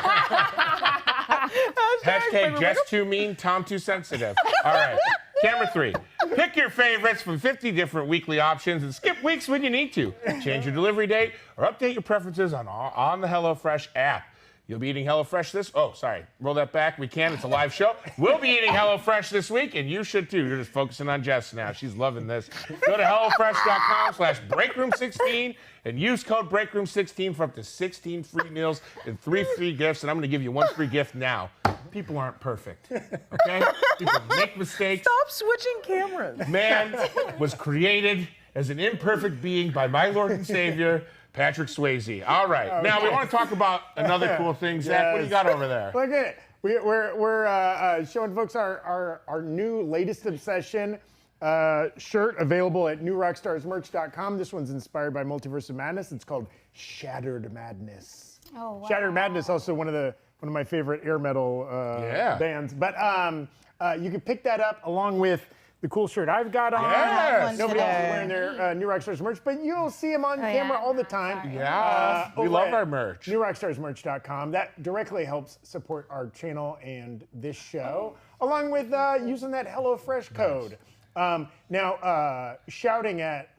Hashtag Jess too mean, Tom too sensitive. All right. Camera 3. Pick your favorites from 50 different weekly options and skip weeks when you need to. Change your delivery date or update your preferences on the HelloFresh app. You'll be eating HelloFresh this. Oh, sorry. Roll that back. We can. It's a live show. We'll be eating HelloFresh this week, and you should too. You're just focusing on Jess now. She's loving this. Go to HelloFresh.com/Breakroom16 and use code Breakroom16 for up to 16 free meals and 3 free gifts. And I'm going to give you 1 free gift now. People aren't perfect. Okay? People make mistakes. Stop switching cameras. Man was created as an imperfect being by my Lord and Savior, Patrick Swayze. All right. Now, we want to talk about another cool thing. Zach, what do you got over there? Look at it. We're showing folks our new latest obsession shirt available at newrockstarsmerch.com. This one's inspired by Multiverse of Madness. It's called Shattered Madness. Oh, wow. Shattered Madness, also one of my favorite air metal bands. But you can pick that up along with the cool shirt I've got on. Yes. Nobody else is wearing their new Rockstars merch, but you'll see them on camera all the time. Yeah, we love our merch. NewRockstarsMerch.com. That directly helps support our channel and this show, along with using that HelloFresh code. Now, shouting at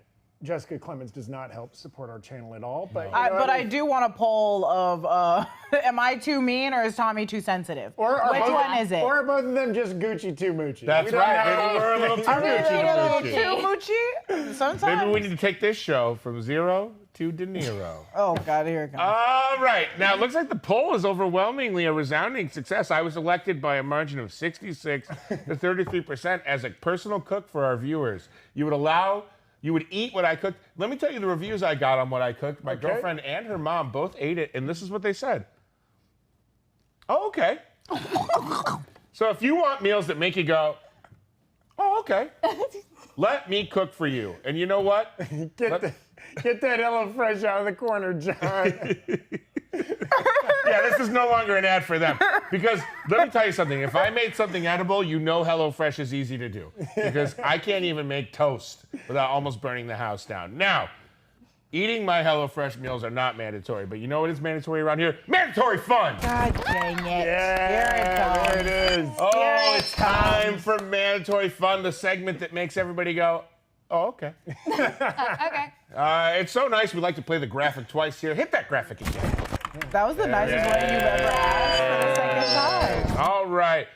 Jessica Clemons does not help support our channel at all. But, I do want a poll of, am I too mean or is Tommy too sensitive? Which one is it? Or are both of them just Gucci too moochy? That's right. Maybe we're a little too Too moochy? Sometimes. Maybe we need to take this show from 0 to De Niro. Oh, God, here it comes. All right. Now, it looks like the poll is overwhelmingly a resounding success. I was elected by a margin of 66 to 33% as a personal cook for our viewers. You would eat what I cooked. Let me tell you the reviews I got on what I cooked. My girlfriend and her mom both ate it, and this is what they said. Oh, okay. So if you want meals that make you go, oh, okay, let me cook for you. And you know what? Get that HelloFresh out of the corner, John. Yeah, this is no longer an ad for them. Because let me tell you something. If I made something edible, you know HelloFresh is easy to do. Because I can't even make toast without almost burning the house down. Now, eating my HelloFresh meals are not mandatory, but you know what is mandatory around here? Mandatory fun! God dang it. Yeah, there it is. Oh, it's time for mandatory fun, the segment that makes everybody go, oh, okay. Okay. It's so nice we like to play the graphic twice here. Hit that graphic again. That was the nicest way you've ever asked for the second time. All right.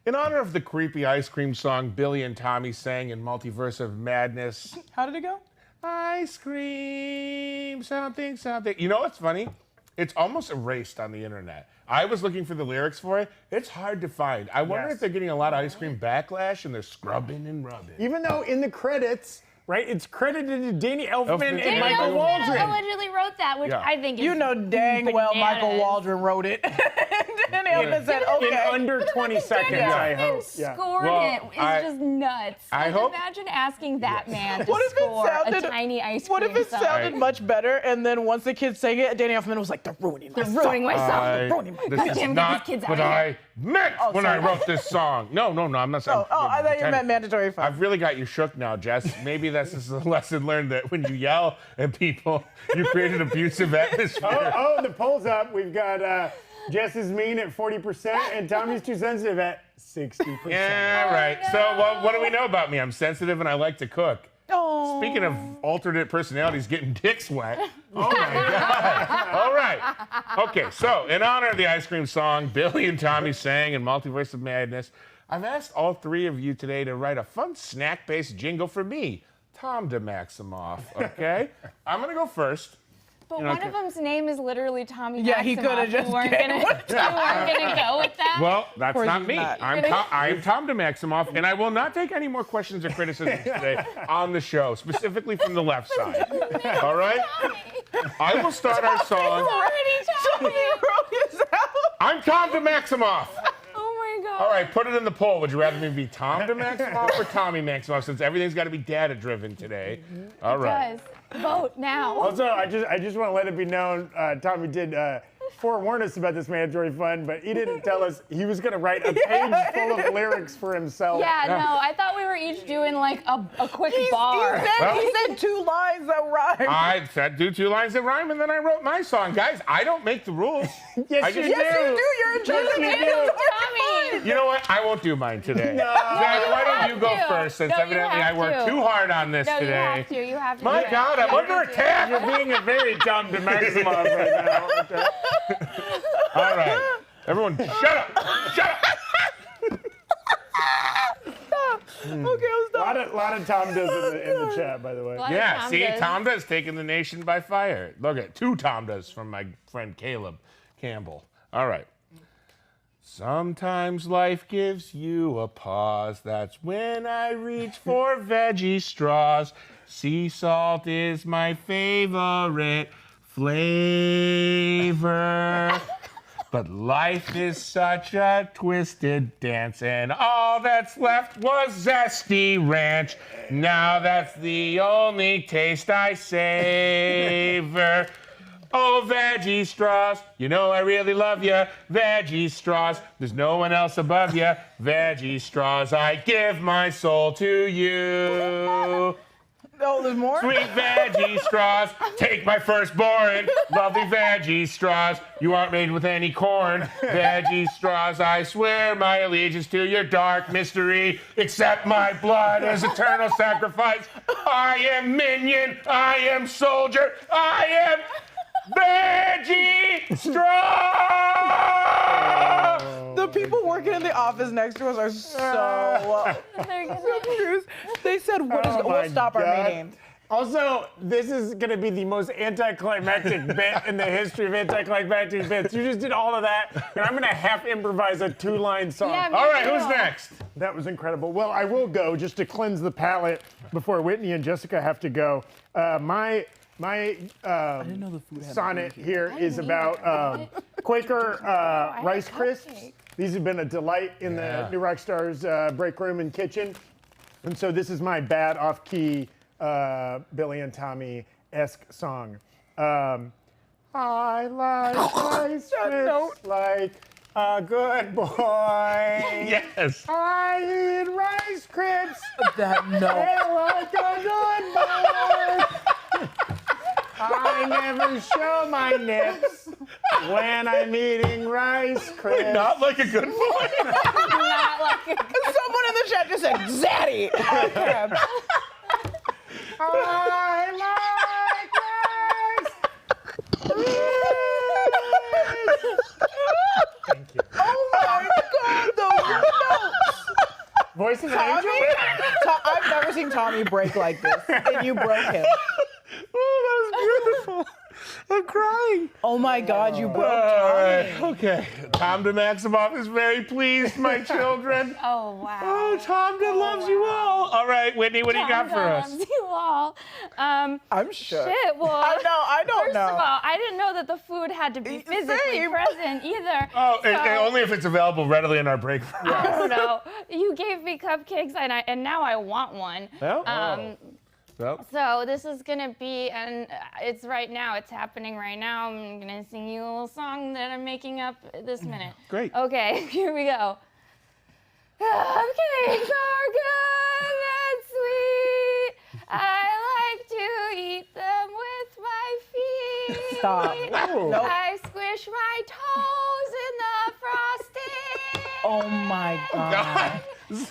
In honor of the creepy ice cream song Billy and Tommy sang in Multiverse of Madness. How did it go? Ice cream, something, something. You know what's funny? It's almost erased on the internet. I was looking for the lyrics for it. It's hard to find. I wonder if they're getting a lot of ice cream backlash and they're scrubbing and rubbing. Even though in the credits, right, it's credited to Danny Elfman and Michael Michael Waldron. allegedly wrote that, which I think is You know dang well Michael bananas. Waldron wrote it. Danny Elfman said, In okay. under 20 seconds, I hope. Scored Well, it. It's just nuts. I hope- Imagine asking that man to What if it score sounded- a tiny ice cream What if it song. sounded much better and then once the kids sang it, Danny Elfman was like, they're ruining my They're song. ruining my song. They're ruining my This is Damn, get not these kids out what of here. I meant when I wrote this song. No, I'm not saying. Oh, I thought you meant mandatory fun. I've really got you shook now, Jess. Maybe that's just a lesson learned that when you yell at people, you create an abusive atmosphere. Oh, the poll's up. We've got Jess is mean at 40% and Tommy's too sensitive at 60%. Yeah, right. no. So what do we know about me? I'm sensitive and I like to cook. Oh. Speaking of alternate personalities getting dicks wet. Oh my God. All right. Okay, so in honor of the ice cream song Billy and Tommy sang in Multiverse of Madness, I've asked all three of you today to write a fun snack-based jingle for me, Tom DeMaximoff, okay? I'm going to go first. But You know, one of them's name is literally Tommy Yeah, he Maximoff. coulda just You weren't get gonna, one. you weren't gonna go with that? Well, that's course not he's me. not. I'm Tom DeMaximoff, and I will not take any more questions or criticisms today on the show, specifically from the left side. All right? I will start our song. Tommy wrote his out. I'm Tom DeMaximoff. Oh my God. All right, put it in the poll. Would you rather me be Tom DeMaximoff or Tommy Maximoff, since everything's got to be data-driven today? All right. Guys, vote now. Also, I just want to let it be known, Tommy did forewarn us about this mandatory fun, but he didn't tell us he was going to write a page full of lyrics for himself. Yeah, no, I thought we were each doing like a quick bar. He said 2 lines that rhyme. I said do 2 lines that rhyme, and then I wrote my song. Guys, I don't make the rules. Yes, I you just do. Yes, you do. You're in charge of Yes, you it. do. Tommy. You know what? I won't do mine today. No. Zach, why don't have you go to. first, since No, you evidently I have worked to. too hard on this No, today. you have to. My do it. God, I'm You under have to do it. attack. You're being a very Tom DeMaximoff right now. Okay. All right. Everyone, shut up. Shut up. Okay, I'll stop. A lot of Tom does in the chat, by the way. Lot of Yeah, Tom see, does. Tomda's taking the nation by fire. Look at 2 Tomdas from my friend Caleb Campbell. All right. Sometimes life gives you a pause. That's when I reach for veggie straws. Sea salt is my favorite flavor. But life is such a twisted dance, and all that's left was zesty ranch. Now that's the only taste I savor. Oh, veggie straws, you know I really love ya. Veggie straws, there's no one else above ya. Veggie straws, I give my soul to you. Oh, there's more? Sweet veggie straws, take my firstborn. Lovely veggie straws, you aren't made with any corn. Veggie straws, I swear my allegiance to your dark mystery. Accept my blood as eternal sacrifice. I am minion, I am soldier, I am veggie straw. The people working in the office next to us are so confused. They said, we'll stop our meeting. Also, this is going to be the most anticlimactic bit in the history of anticlimactic bits. You just did all of that, and I'm going to half improvise a 2-line song. Yeah, All right, who's next? That was incredible. Well, I will go just to cleanse the palate before Whitney and Jessica have to go. My sonnet here is about Quaker Rice Crisps. These have been a delight in the new Rockstars break room and kitchen. And so this is my bad off-key Billy and Tommy-esque song. I like rice crisps like a good boy. Yes. I eat rice crisps That note. like a good boy. I never show my nips when I'm eating rice crisps. Not like a good boy. Not like a Someone in the chat just said, Zaddy. Okay. I like rice crisps. Thank you. Oh my God, those notes. Voice of an angel? I've never seen Tommy break like this, and you broke him. Oh, that was beautiful. I'm crying. Oh my God, you broke All right, Tommy. okay. Tom de Maximoff is very pleased, my children. Oh, wow. Oh, Tom de loves you all. All right, Whitney, what do you got for us? Loves you all. I'm sure. Shit, well, I don't first know. of all, I didn't know that the food had to be physically Same. present either. Oh, So, and only if it's available readily in our break room. I don't know. You gave me cupcakes, and now I want one. Well, well, So this is gonna be, and it's right now. It's happening right now. I'm gonna sing you a little song that I'm making up this minute. Great. Okay, here we go. Cupcakes are good and sweet. I like to eat them with my feet. Stop. Nope. I squish my toes in the frosting. Oh my God. God. And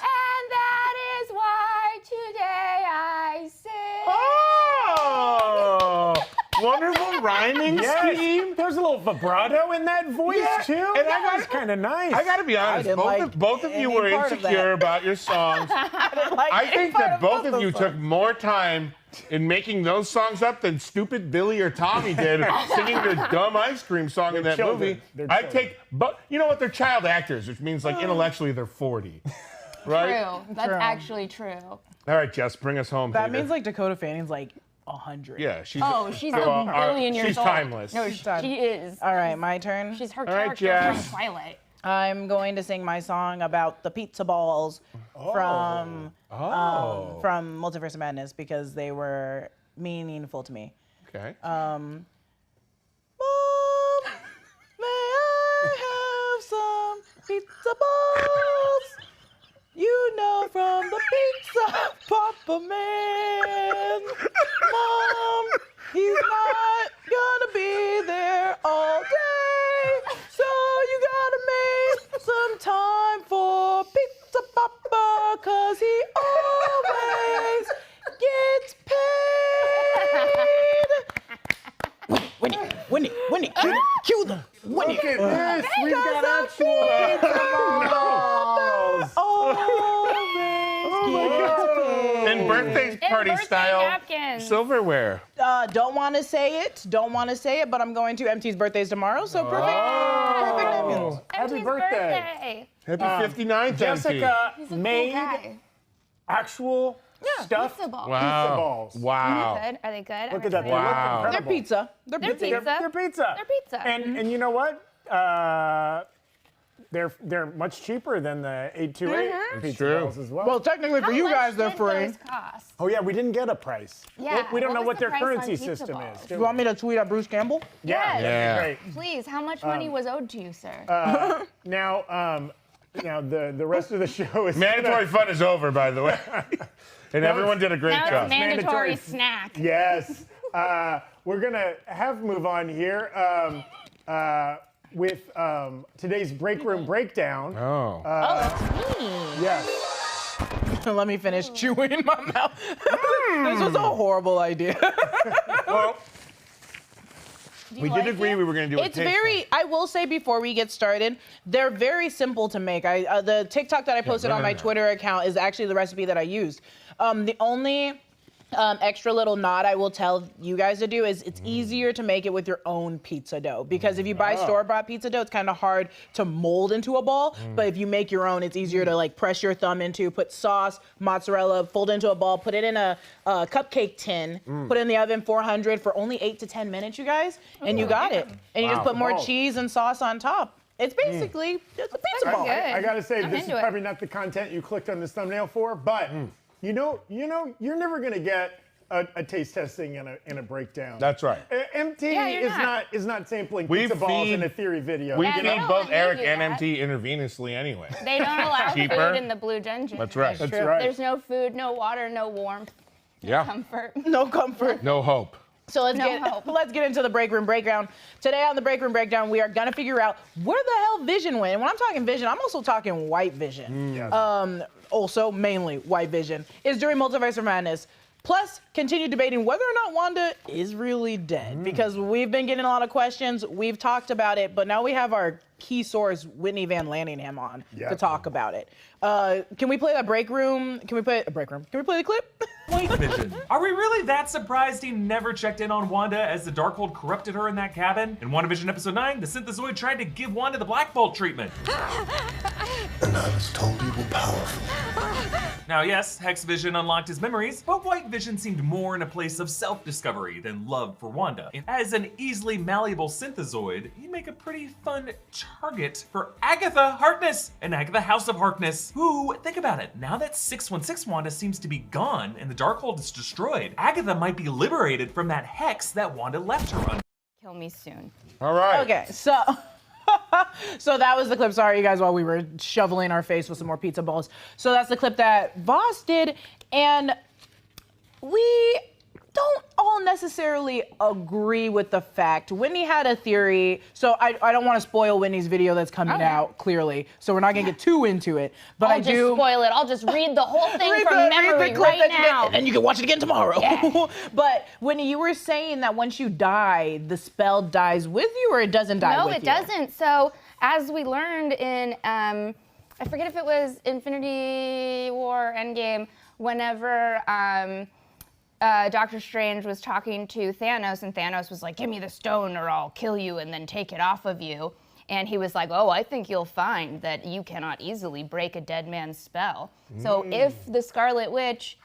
that is why today I sing. Oh, wonderful rhyming scheme. There's a little vibrato in that voice, Yeah, too. and That was kind of nice. I gotta be honest, didn't like both of you any were part of that. insecure about your songs. I think that both of you took more time in making those songs up than stupid Billy or Tommy did singing their dumb ice cream song in that children. movie. They're I children. take, but you know what? They're child actors, which means like intellectually they're 40, right? True. That's True. actually true. All right, Jess, bring us home. That hater. means like Dakota Fanning's like 100. Yeah, she's. Oh, she's a well, billion years she's old. timeless. No, done. she is. All right, my turn. She's her right, character from Jess. Twilight. I'm going to sing my song about the pizza balls from Multiverse of Madness because they were meaningful to me. Okay. Mom, may I have some pizza balls? You know, from the pizza Papa Man. Mom, he's not gonna be there all day, so you gotta make some time for Pizza Papa, 'cause he always gets paid. Winnie, cue them. Winnie. Look at this. We've got actual balls. And birthday party birthday style napkins. silverware. Don't want to say it, but I'm going to MT's birthday's tomorrow, so perfect napkins. Happy MT's birthday. Happy 59th, Jessica He's a cool made guy. actual stuffed Pizza balls. Wow. pizza balls. Wow. Good. Are they good? Look at that. They Wow. look They're incredible. pizza. They're They're pizza. pizza. They're pizza. They're pizza. And you know what? they're much cheaper than the 828 pizza true. balls as well. Well, technically for How you much guys, they're did free. those cost? Oh yeah, we didn't get a price. Yeah, We don't know what what was their the price on currency pizza system balls? is. You want me to tweet at Bruce Campbell? Yeah. Yeah. Great. Please, how much money was owed to you, sir? Now the rest of the show is Mandatory fun is over, by the way. And everyone did a great now job. it's mandatory Mandatory- snack. Yes. We're gonna move on here with today's Breakroom breakdown. Oh. That's me. Yes. Let me finish chewing in my mouth. This was a horrible idea. Well, we like did agree it? we were going to do a It's taste very, I will say before we get started, they're very simple to make. The TikTok that I posted on my Twitter account is actually the recipe that I used. The only extra little nod I will tell you guys to do is it's easier to make it with your own pizza dough, because if you buy store-bought pizza dough, it's kind of hard to mold into a ball. But if you make your own, it's easier to like press your thumb into, put sauce, mozzarella, fold into a ball, put it in a cupcake tin, put it in the oven 400 for only 8 to 10 minutes, you guys, and you got it. And you just put more cheese and sauce on top. It's basically just a pizza ball. good. I gotta say, I'm this is into it. probably not the content you clicked on this thumbnail for, but you know, you're never gonna get a taste testing in a breakdown. That's right. MT Yeah, you're is not sampling We pizza balls in feed- a theory video. We Yeah, they feed don't both let you Eric do and that. MT intravenously anyway. They don't allow Cheaper. food in the Blue Dungeon. That's right. That's right. There's no food, no water, no warmth, Yeah. comfort. No comfort. No hope. So let's No get hope. let's get into the Breakroom Breakdown. Today on the Breakroom Breakdown, we are gonna figure out where the hell Vision went. And when I'm talking Vision, I'm also talking White Vision. Yes. Also, mainly White Vision is during Multiverse of Madness. Plus, continue debating whether or not Wanda is really dead, because we've been getting a lot of questions. We've talked about it, but now we have our key source, Whitney Van Lanningham, on to talk about it. Can we play that Breakroom? Can we play a Breakroom? Can we play the clip? White Vision. Are we really that surprised he never checked in on Wanda as the Darkhold corrupted her in that cabin? In WandaVision Episode 9, the Synthezoid tried to give Wanda the Black Bolt treatment. And I was told you were powerful. Now yes, Hex Vision unlocked his memories, but White Vision seemed more in a place of self-discovery than love for Wanda. And as an easily malleable Synthezoid, he'd make a pretty fun target for Agatha Harkness and Agatha House of Harkness, who, think about it, now that 616 Wanda seems to be gone and the Darkhold is destroyed, Agatha might be liberated from that hex that Wanda left her under. Kill me soon. All right. Okay, so so that was the clip. Sorry, you guys, while we were shoveling our face with some more pizza balls. So that's the clip that Voss did, and we don't all necessarily agree with the fact. Whitney had a theory, so I don't want to spoil Whitney's video that's coming out, clearly, so we're not gonna get too into it. But I'll just spoil it. I'll just read the whole thing from memory right now. and you can watch it again tomorrow. Yeah. But Whitney, you were saying that once you die, the spell dies with you, or it doesn't die No, with it you? doesn't. So as we learned in, I forget if it was Infinity War, Endgame, whenever Doctor Strange was talking to Thanos, and Thanos was like, give me the stone or I'll kill you and then take it off of you. And he was like, oh, I think you'll find that you cannot easily break a dead man's spell. So if the Scarlet Witch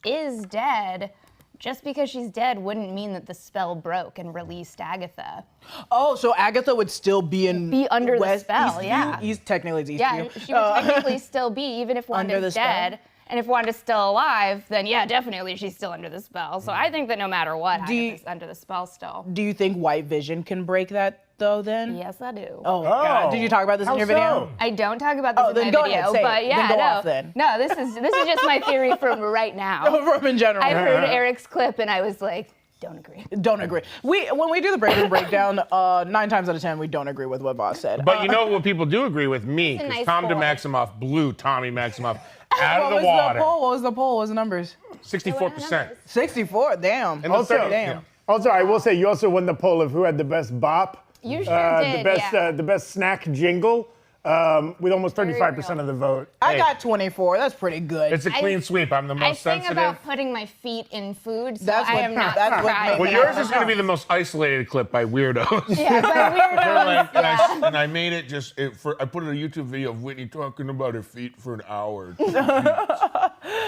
is dead, just because she's dead wouldn't mean that the spell broke and released Agatha. Oh, so Agatha would still be under the spell, East yeah. East, technically it's East Yeah, View. she would technically still be, even if Under the Wanda's spell? dead. And if Wanda's still alive, then yeah, definitely she's still under the spell. So I think that no matter what, Agatha's under the spell still. Do you think White Vision can break that though then? Yes, I do. Oh, God. Did you talk about this in How your video? so? I don't talk about this Oh, in then my go video, ahead, say but it. yeah, Then go no. off then. No, this is just my theory from right now. From in general. I heard Eric's clip and I was like, don't agree. Don't agree. When we do the Breakroom Breakdown, 9 times out of 10, we don't agree with what Voss said. But you know what people do agree with? Me, He's a because nice Tom boy. DeMaximoff blew Tommy Maximoff out what of was the water. the poll? What was the poll? What was the numbers? 64%. 64. Damn. And the Also, third- damn. Also, I will say you also won the poll of who had the best bop. You sure did, the best snack jingle, with almost 35% of the vote. I got 24. That's pretty good. It's a clean sweep. I'm the I most think sensitive. about putting my feet in food, so That's I what- am not that's what surprised. makes Well, yours is going to be the most isolated clip by weirdos. Yeah, but weirdos. And I made it just, I put in a YouTube video of Whitney talking about her feet for an hour.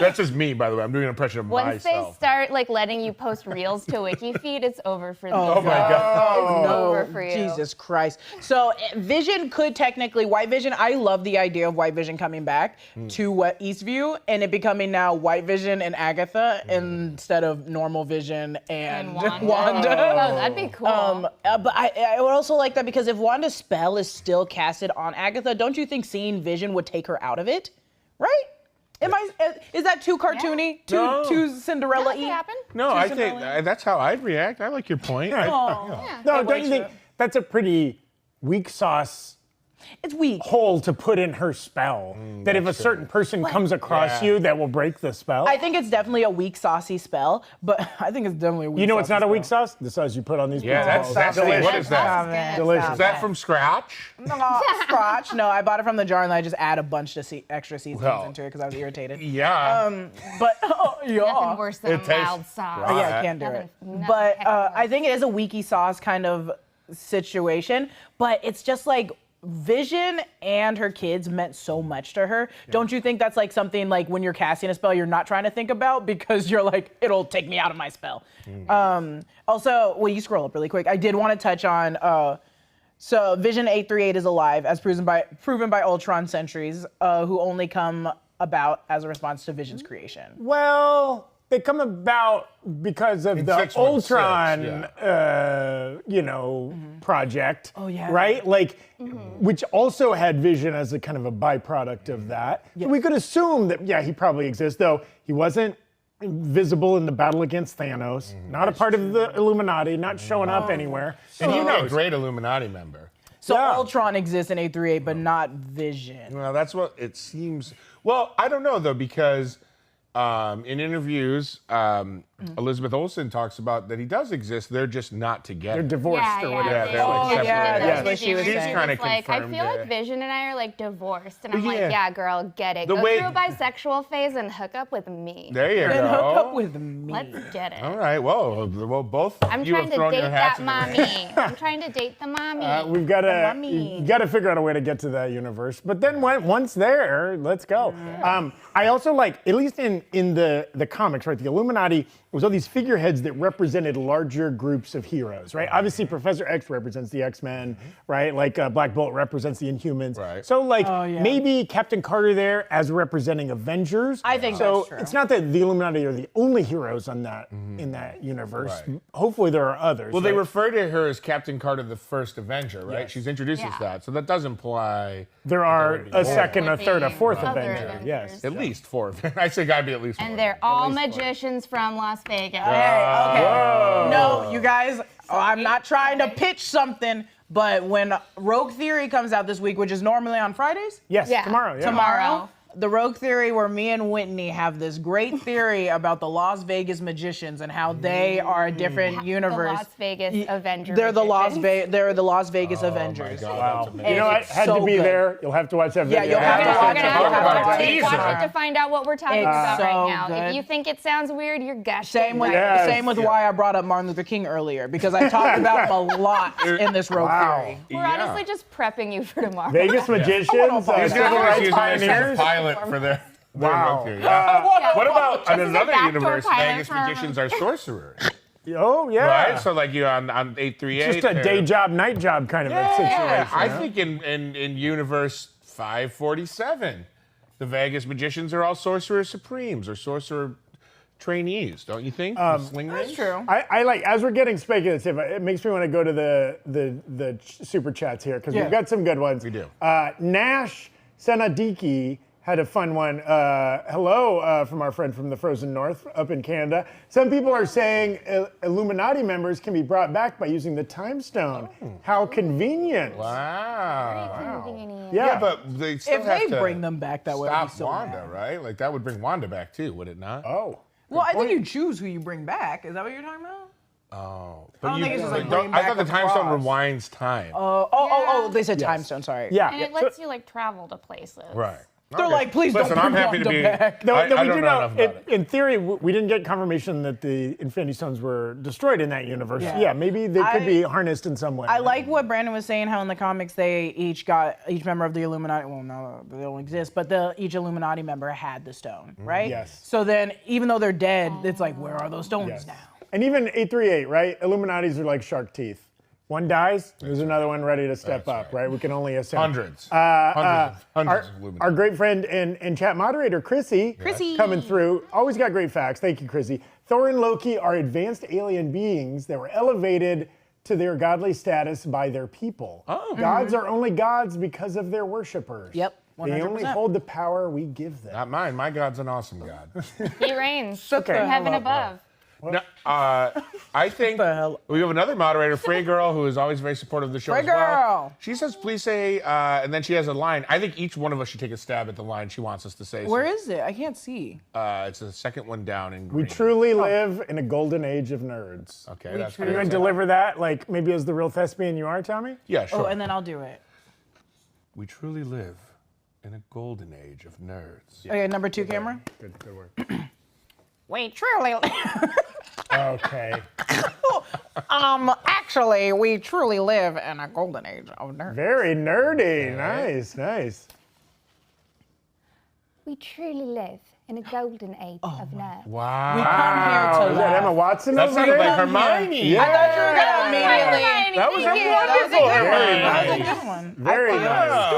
That's just me, by the way. I'm doing an impression of Once they myself. start like letting you post reels to WikiFeed, it's over for Oh these my guys. God. It's over for you. Jesus Christ. So Vision could technically, White Vision, I love the idea of White Vision coming back to Eastview and it becoming now White Vision and Agatha instead of normal Vision and Wanda. Oh, that'd be cool. But I would also like that because if Wanda's spell is still casted on Agatha, don't you think seeing Vision would take her out of it? Right? Is that too cartoony? No. Too Cinderella-y? That could happen. No, I think that's how I'd react. I like your point. No, don't you think that's a pretty weak sauce It's weak. hole to put in her spell? That if a certain person comes across you, that will break the spell? I think it's definitely a weak, saucy spell, but I think it's definitely a weak You know what's saucy not a weak spell. sauce? The sauce you put on these Yeah, pizzas. that's delicious. what is that? Stop it. Delicious. Is that from scratch? No, scotch. No, I bought it from the jar and I just add a bunch of extra seasonings Well, into it because I was irritated. Yeah. But Nothing yeah. worse than It a tastes mild sauce. right. Yeah, I can't do it. Nothing But heck worse. I think it is a weaky sauce kind of situation. But it's just like Vision and her kids meant so much to her. Don't you think that's like something like when you're casting a spell you're not trying to think about because you're like, it'll take me out of my spell. Also, well, you scroll up really quick. I did want to touch on, so Vision 838 is alive as proven by Ultron sentries who only come about as a response to Vision's creation. Well, they come about because of the 616, Ultron, project. Oh, yeah. Right? Like, which also had Vision as a kind of a byproduct of that. So we could assume that, yeah, he probably exists, though he wasn't visible in the battle against Thanos, not a part of the Illuminati, not showing up anywhere. And you know, a great Illuminati member. So Yeah. Ultron exists in 838, but not Vision. Well, that's what it seems. Well, I don't know though, because in interviews, Elizabeth Olsen talks about that he does exist. They're just not together. They're divorced Yeah, or yeah, whatever. they- they're like Oh, separated. yeah, that's what she was She's saying. kind of It's like, I confirmed feel like it. Vision and I are like divorced, and I'm Yeah. like, yeah, girl, get it. The Go way- through a bisexual phase and hook up with me. There you Then hook up go. with me. Let's get it. All right. Well, both I'm you trying have to thrown date your hats that in the ring. mommy. I'm trying to date the mommy. We've got to mummy. you got to figure out a way to get to that universe. But then once there, let's go. I also like, at least in the comics, right? The Illuminati was all these figureheads that represented larger groups of heroes, right? Obviously, Professor X represents the X-Men, right? Like Black Bolt represents the Inhumans. Right. So like yeah. maybe Captain Carter there as representing Avengers. I think so. that's true. It's not that the Illuminati are the only heroes on that in that universe. Right. Hopefully, there are others. Well, they right? refer to her as Captain Carter, the first Avenger, right? Yes. She's introduced as that, so that does imply There are would be a more. second, a third, a fourth Other Avenger. Avengers. Yes. at least 4. I say gotta be at least 4. And they're all magicians from Las Vegas. Okay. No, you guys, I'm not trying to pitch something, but when Rogue Theory comes out this week, which is normally on Fridays, Yes, Yeah. tomorrow. Yeah. tomorrow, the Rogue Theory where me and Whitney have this great theory about the Las Vegas magicians and how they are a different universe. The Las Vegas Avengers. They're the Las Vegas Avengers. Wow. You know what? It's Had so to be good. there. You'll have to watch that Yeah, video. you'll have to We're watch gonna it. have You'll to have to watch watch it to find out what we're talking It's about so right now. good. If you think it sounds weird, you're gushing. Same with Yes. why I brought up Martin Luther King earlier, because I talked about him a lot in this Rogue Wow. Theory. We're honestly just prepping you for tomorrow. Vegas magicians, Oh, These civil guys are rights using this as a pioneers. pilot for their Wow. Rogue Theory. Yeah. What about This in is a another backdoor universe? pilot Vegas for- magicians are sorcerers, Oh yeah. right? So like you on 838. Just a day job, night job kind of a situation. Yeah, I huh? think in universe 547, the Vegas magicians are all sorcerer supremes or sorcerer trainees, don't you think? Sling That's rings? true. I like, as we're getting speculative, it makes me want to go to the super chats here because Yeah. we've got some good ones. We do. Nash Senadiki had a fun one. Hello from our friend from the frozen north up in Canada. Some people are saying Illuminati members can be brought back by using the time stone. How convenient. Wow. Convenient. Yeah, Yeah, but they still If have they to bring them back, that would be stop so Wanda, bad. right? Like that would bring Wanda back too, would it not? Oh. Well, I think you choose who you bring back. Is that what you're talking about? Oh, don't think it's just like don't- bring I thought back the time stone across. rewinds time. Oh, they said time stone, sorry. Yeah. And it So- lets you like travel to places. Right. They're like, please Listen, don't I'm bring happy to Wanda be. back. Though I we don't do know know, enough about it. in theory, we didn't get confirmation that the Infinity Stones were destroyed in that universe. Yeah. Yeah, maybe they could be harnessed in some way. I like what Brandon was saying, how in the comics they each member of the Illuminati, well, no, they don't exist, but each Illuminati member had the stone, right? Yes. So then, even though they're dead, it's like, where are those stones Yes. now? And even 838, right? Illuminatis are like shark teeth. One dies, there's another one ready to step up, right? We can only assume. Hundreds. Hundreds of our Illuminati. great friend and chat moderator, Chrissy, coming through. Always got great facts. Thank you, Chrissy. Thor and Loki are advanced alien beings that were elevated to their godly status by their people. Oh. Gods are only gods because of their worshipers. Yep, They only 100%. hold the power we give them. Not mine. My God's an awesome God. He reigns Okay. from heaven above. No, I think the hell? we have another moderator, Frey Girl, who is always very supportive of the show Frey as well. Girl. She says, please say, and then she has a line. I think each one of us should take a stab at the line she wants us to say. Where is it? I can't see. It's the second one down in green. We truly live in a golden age of nerds. Okay, that's Are you good. going to deliver that like maybe as the real thespian you are, Tommy? Yeah, sure. Oh, and then I'll do it. We truly live in a golden age of nerds. Okay, number 2 camera. Good work. We truly. Okay. Actually, we truly live in a golden age of nerds. Very nerdy. Nice. We truly live in a golden age of nerds. Wow. We come here to Is that Emma laugh. Watson That over sounded there? like Hermione. Yeah. I thought you were gonna immediately. That was a Thank you. wonderful Very That was a Hermione. good one. Very I feel nice.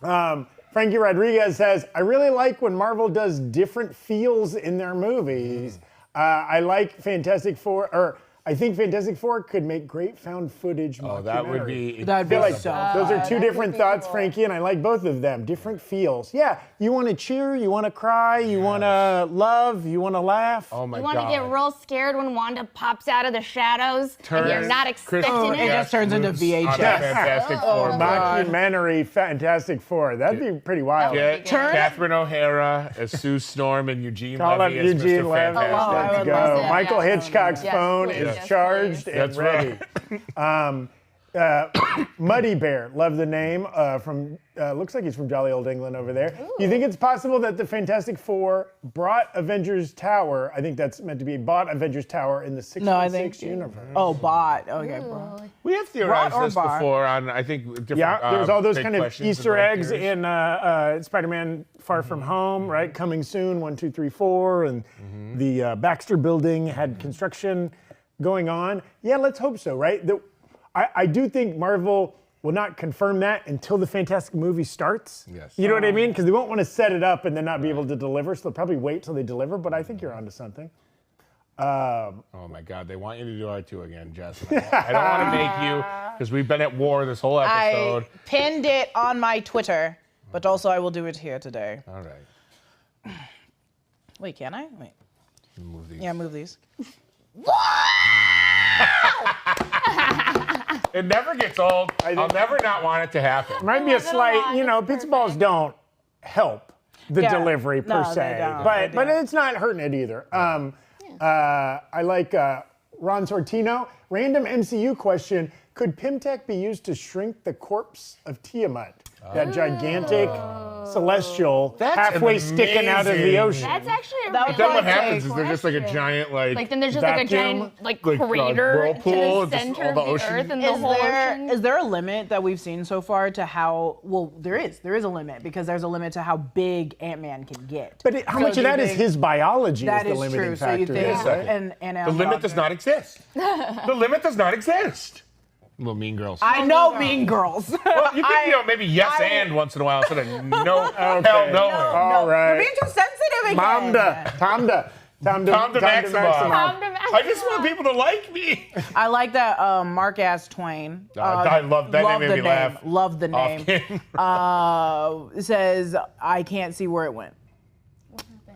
stupid now. Frankie Rodriguez says, I really like when Marvel does different feels in their movies. I like Fantastic Four, or I think Fantastic Four could make great found footage. Oh, that would mockumentary. be. That'd I be feel like so. those are two that different could be thoughts, cool. Frankie, and I like both of them. Different feels. Yeah, you want to cheer, you want to cry, you want to love, you want to laugh. Oh my You God. want to get real scared when Wanda pops out of the shadows and you're Turns not Chris- expecting It it? just turns into On VHS. that Fantastic Four. Documentary Fantastic Four. That'd be pretty wild. Get Turn- Catherine O'Hara as Sue Storm and Eugene Call up Levy as Eugene Mr. Levy. Fantastic. Oh, I Let's would go. love that. Michael Yeah. Hitchcock's Yes, phone please. is Yes, charged please. and That's ready. right. Muddy Bear, love the name. From looks like he's from jolly old England over there. Do you think it's possible that the Fantastic Four brought Avengers Tower? I think that's meant to be bought Avengers Tower in the 616 universe. Oh, bot. Okay, bro. We have theorized Brought or this bar? before on, I think, different. Yeah, there's all those big kind of questions and Easter right eggs theories. in Spider-Man Far From Home, right? Coming soon, 1, 2, 3, 4, and the Baxter Building had construction going on. Yeah, let's hope so, right? I do think Marvel will not confirm that until the Fantastic movie starts. Yes. You know what I mean? Because they won't want to set it up and then not be able to deliver, so they'll probably wait till they deliver, but I think you're onto something. Oh my God, they want you to do R2 again, Jess. I don't want to make you, because we've been at war this whole episode. I pinned it on my Twitter, but also I will do it here today. All right. Wait, can I? Wait. Move these. Yeah, move these. It never gets old. I'll never not want it to happen. Might be a slight, pizza balls don't help the Yeah. delivery per No, they se, don't. but They don't. it's not hurting it either. I like Ron Sortino. Random MCU question: could Pimtech be used to shrink the corpse of Tiamat, that gigantic celestial That's halfway an sticking out of the amazing- ocean? That's actually a That was Then really what Like, happens is good there's just like a question. giant Like then there's just like a vacuum, giant like like, crater whirlpool, to the just center all of the the ocean. earth and the Is whole there, ocean. is there a limit that we've seen so far to how, well, there is a limit because there's a limit to how big Ant-Man can get. But how So much do of you that is think- his biology That is the is limiting true. So factor? you think, Wait a second. and The limit does not exist. The limit does not exist. Little Mean Girls. I know Mean Girls. Well, you can, maybe yes and once in a while instead of no, hell no. All right. You're being too sensitive again. Tom to Maximum. I just want people to like me. I like that Mark Ass Twain. I love that name. Made me laugh. Love the name. Says I can't see where it went.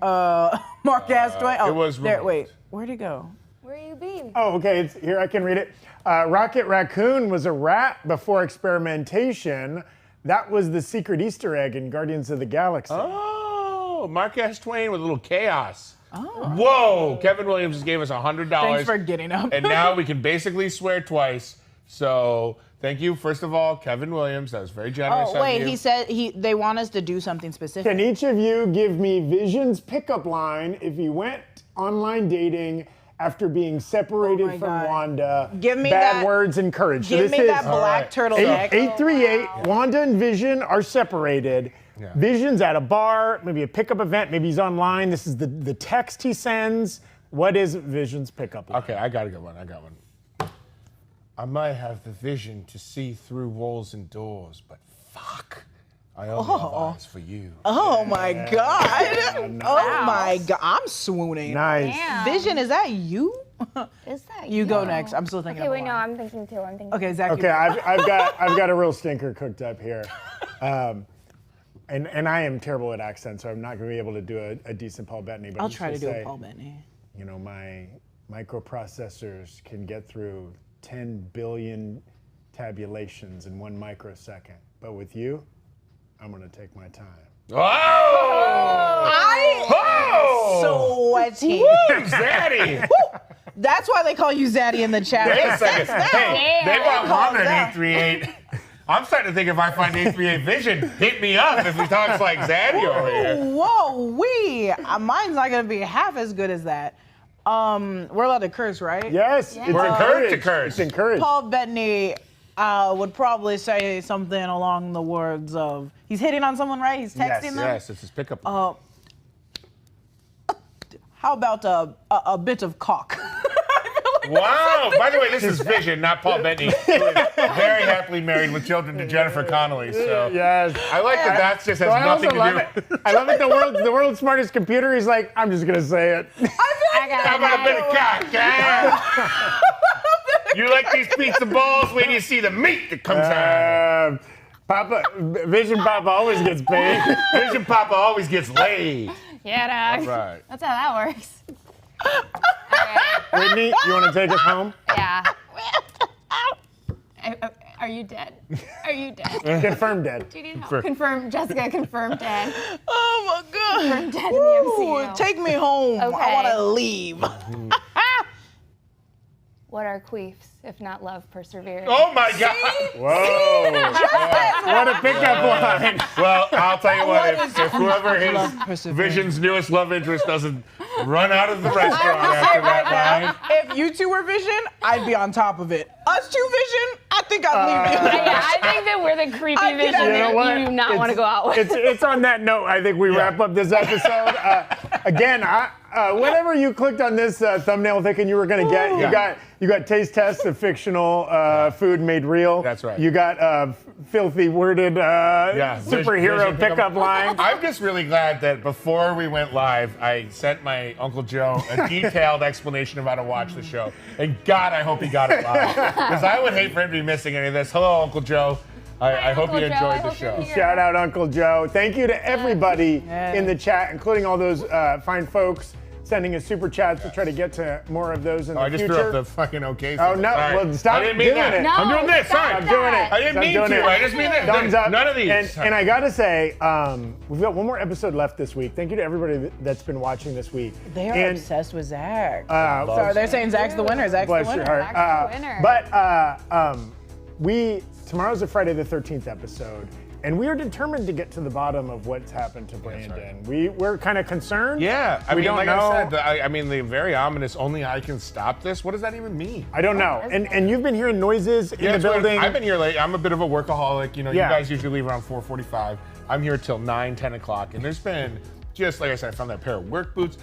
Mark Ass Twain. Oh, it was there. removed. Wait, where'd it go? Where you been? Oh, okay. It's here. I can read it. Rocket Raccoon was a rat before experimentation. That was the secret Easter egg in Guardians of the Galaxy. Oh, Marquez Twain with a little chaos. Oh. Whoa! Kevin Williams just gave us $100. Thanks for getting up. And now we can basically swear twice. So Thank you, first of all, Kevin Williams. That was very generous Oh, wait, of you. he said they want us to do something specific. Can each of you give me Vision's pickup line if you went online dating after being separated my from God. Wanda? Give me bad that- words and courage. Give so this me is that black turtleneck. 838. Wanda and Vision are separated. Yeah. Vision's at a bar, maybe a pickup event, maybe he's online. This is the text he sends. What is Vision's pickup line? Okay, I got a good one. I might have the vision to see through walls and doors, but fuck, I only have eyes for you. Oh my God. Oh my God. I'm swooning. Nice. Damn. Vision, is that you? Is that You go next. I'm still thinking Okay, of wait, a no, line. I'm thinking too. Okay, Zach. Okay, I've got a real stinker cooked up here. And I am terrible at accents, so I'm not going to be able to do a decent Paul Bettany. But I'll I'm just try to gonna do say, a Paul Bettany. You know, my microprocessors can get through 10 billion tabulations in 1 microsecond. But with you, I'm going to take my time. Oh! Sweaty. Zaddy! That's why they call you Zaddy in the chat. Wait a second. Hey, they want Calm Wanda down. at 838. I'm starting to think if I find 838 Vision, hit me up if he talks like Zaddy over here. Whoa, mine's not gonna be half as good as that. We're allowed to curse, right? Yes, it's We're encouraged to curse. It's encouraged. Paul Bettany would probably say something along the words of, he's hitting on someone, right? He's texting them. Yes, it's his pickup line. How about a bit of cock? Wow! By the way, this is Vision, not Paul Bettany, who is very happily married with children to Jennifer Connelly. So Yes. I like that. That just has So I nothing also to love do. it. I love it. The world's smartest computer. He's like, I'm just gonna say it. How about a bit of cock, huh? You like these pizza balls? Wait till you see the meat that comes out. Vision Papa always gets paid. Vision Papa always gets laid. Yeah, dog. Right. That's how that works. Whitney, you want to take us home? Yeah. Are you dead? Are you dead? Confirmed dead. Do you need help? Confirm, Jessica, confirmed dead. Oh my God. Confirmed dead in the MCU. Take me home. I Okay. want to leave. What are queefs, if not love perseverance? Oh my God! Whoa. What a pickup line. Well, I'll tell you what, if whoever Love his perseverance. Vision's newest love interest doesn't run out of the restaurant after that line. If you two were Vision, I'd be on top of it. Us two Vision, I think I'd leave you. Yeah, I think that we're the creepy I think vision I- You know that what? you do not want to go out with. It's on that note, I think we wrap up this episode. Again, whenever you clicked on this thumbnail thinking you were going to get, you got taste test of fictional food made real. That's right. You got filthy worded superhero Vision pickup line. I'm just really glad that before we went live, I sent my Uncle Joe a detailed explanation of how to watch the show. And God, I hope he got it live. Because I would hate for him to be missing any of this. Hello, Uncle Joe. I hope you Uncle Joe. I enjoyed the hope you're show. here. Shout out Uncle Joe. Thank you to everybody in the chat, including all those fine folks sending us super chats. We'll try to get to more of those in the I just future. threw up the fucking okay. Oh, no. Sorry. Well, stop I didn't mean doing that. it. No, I'm doing this. Sorry. stop I'm doing it. that. I didn't Stop mean doing to. it. I just mean this. Thumbs up. None of these. And I gotta say, we've got one more episode left this week. Thank you to everybody that's been watching this week. They are And, obsessed with Zach. Sorry, They're saying Zach's the winner. Zach's the bless your winner. heart. Zach's the winner. Tomorrow's a Friday the 13th episode, and we are determined to get to the bottom of what's happened to Brandon. We're kind of concerned. Yeah, I We mean, don't like know. I said, I mean, the very ominous "only I can stop this." What does that even mean? I don't know. And you've been hearing noises in the it's weird. building. I've been here late. I'm a bit of a workaholic. You know, Yeah. you guys usually leave around 4:45. I'm here till 9, 10 o'clock, and there's been just like I said, I found that pair of work boots.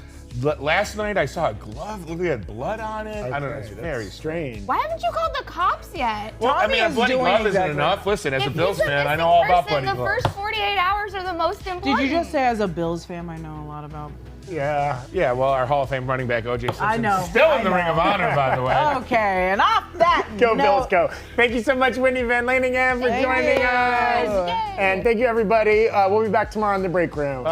Last night I saw a glove. Look, it had blood on it. I don't know. It's Okay, very that's strange. strange. Why haven't you called the cops yet? Well, I mean, a is bloody doing glove isn't exactly- enough. Listen, as a If Bills he's a fan, I missing know all about person, bloody gloves. The first 48 hours are the most important. Did you just say as a Bills fan, I know a lot about? Yeah, well, our Hall of Fame running back O.J. Simpson I know, still in I the Ring know. of Honor, by the way. Okay, and off that Go note, Bills, go. Thank you so much, Whitney Van Laningham, for joining us. Yay. And thank you, everybody. We'll be back tomorrow on the Break Room. Bye.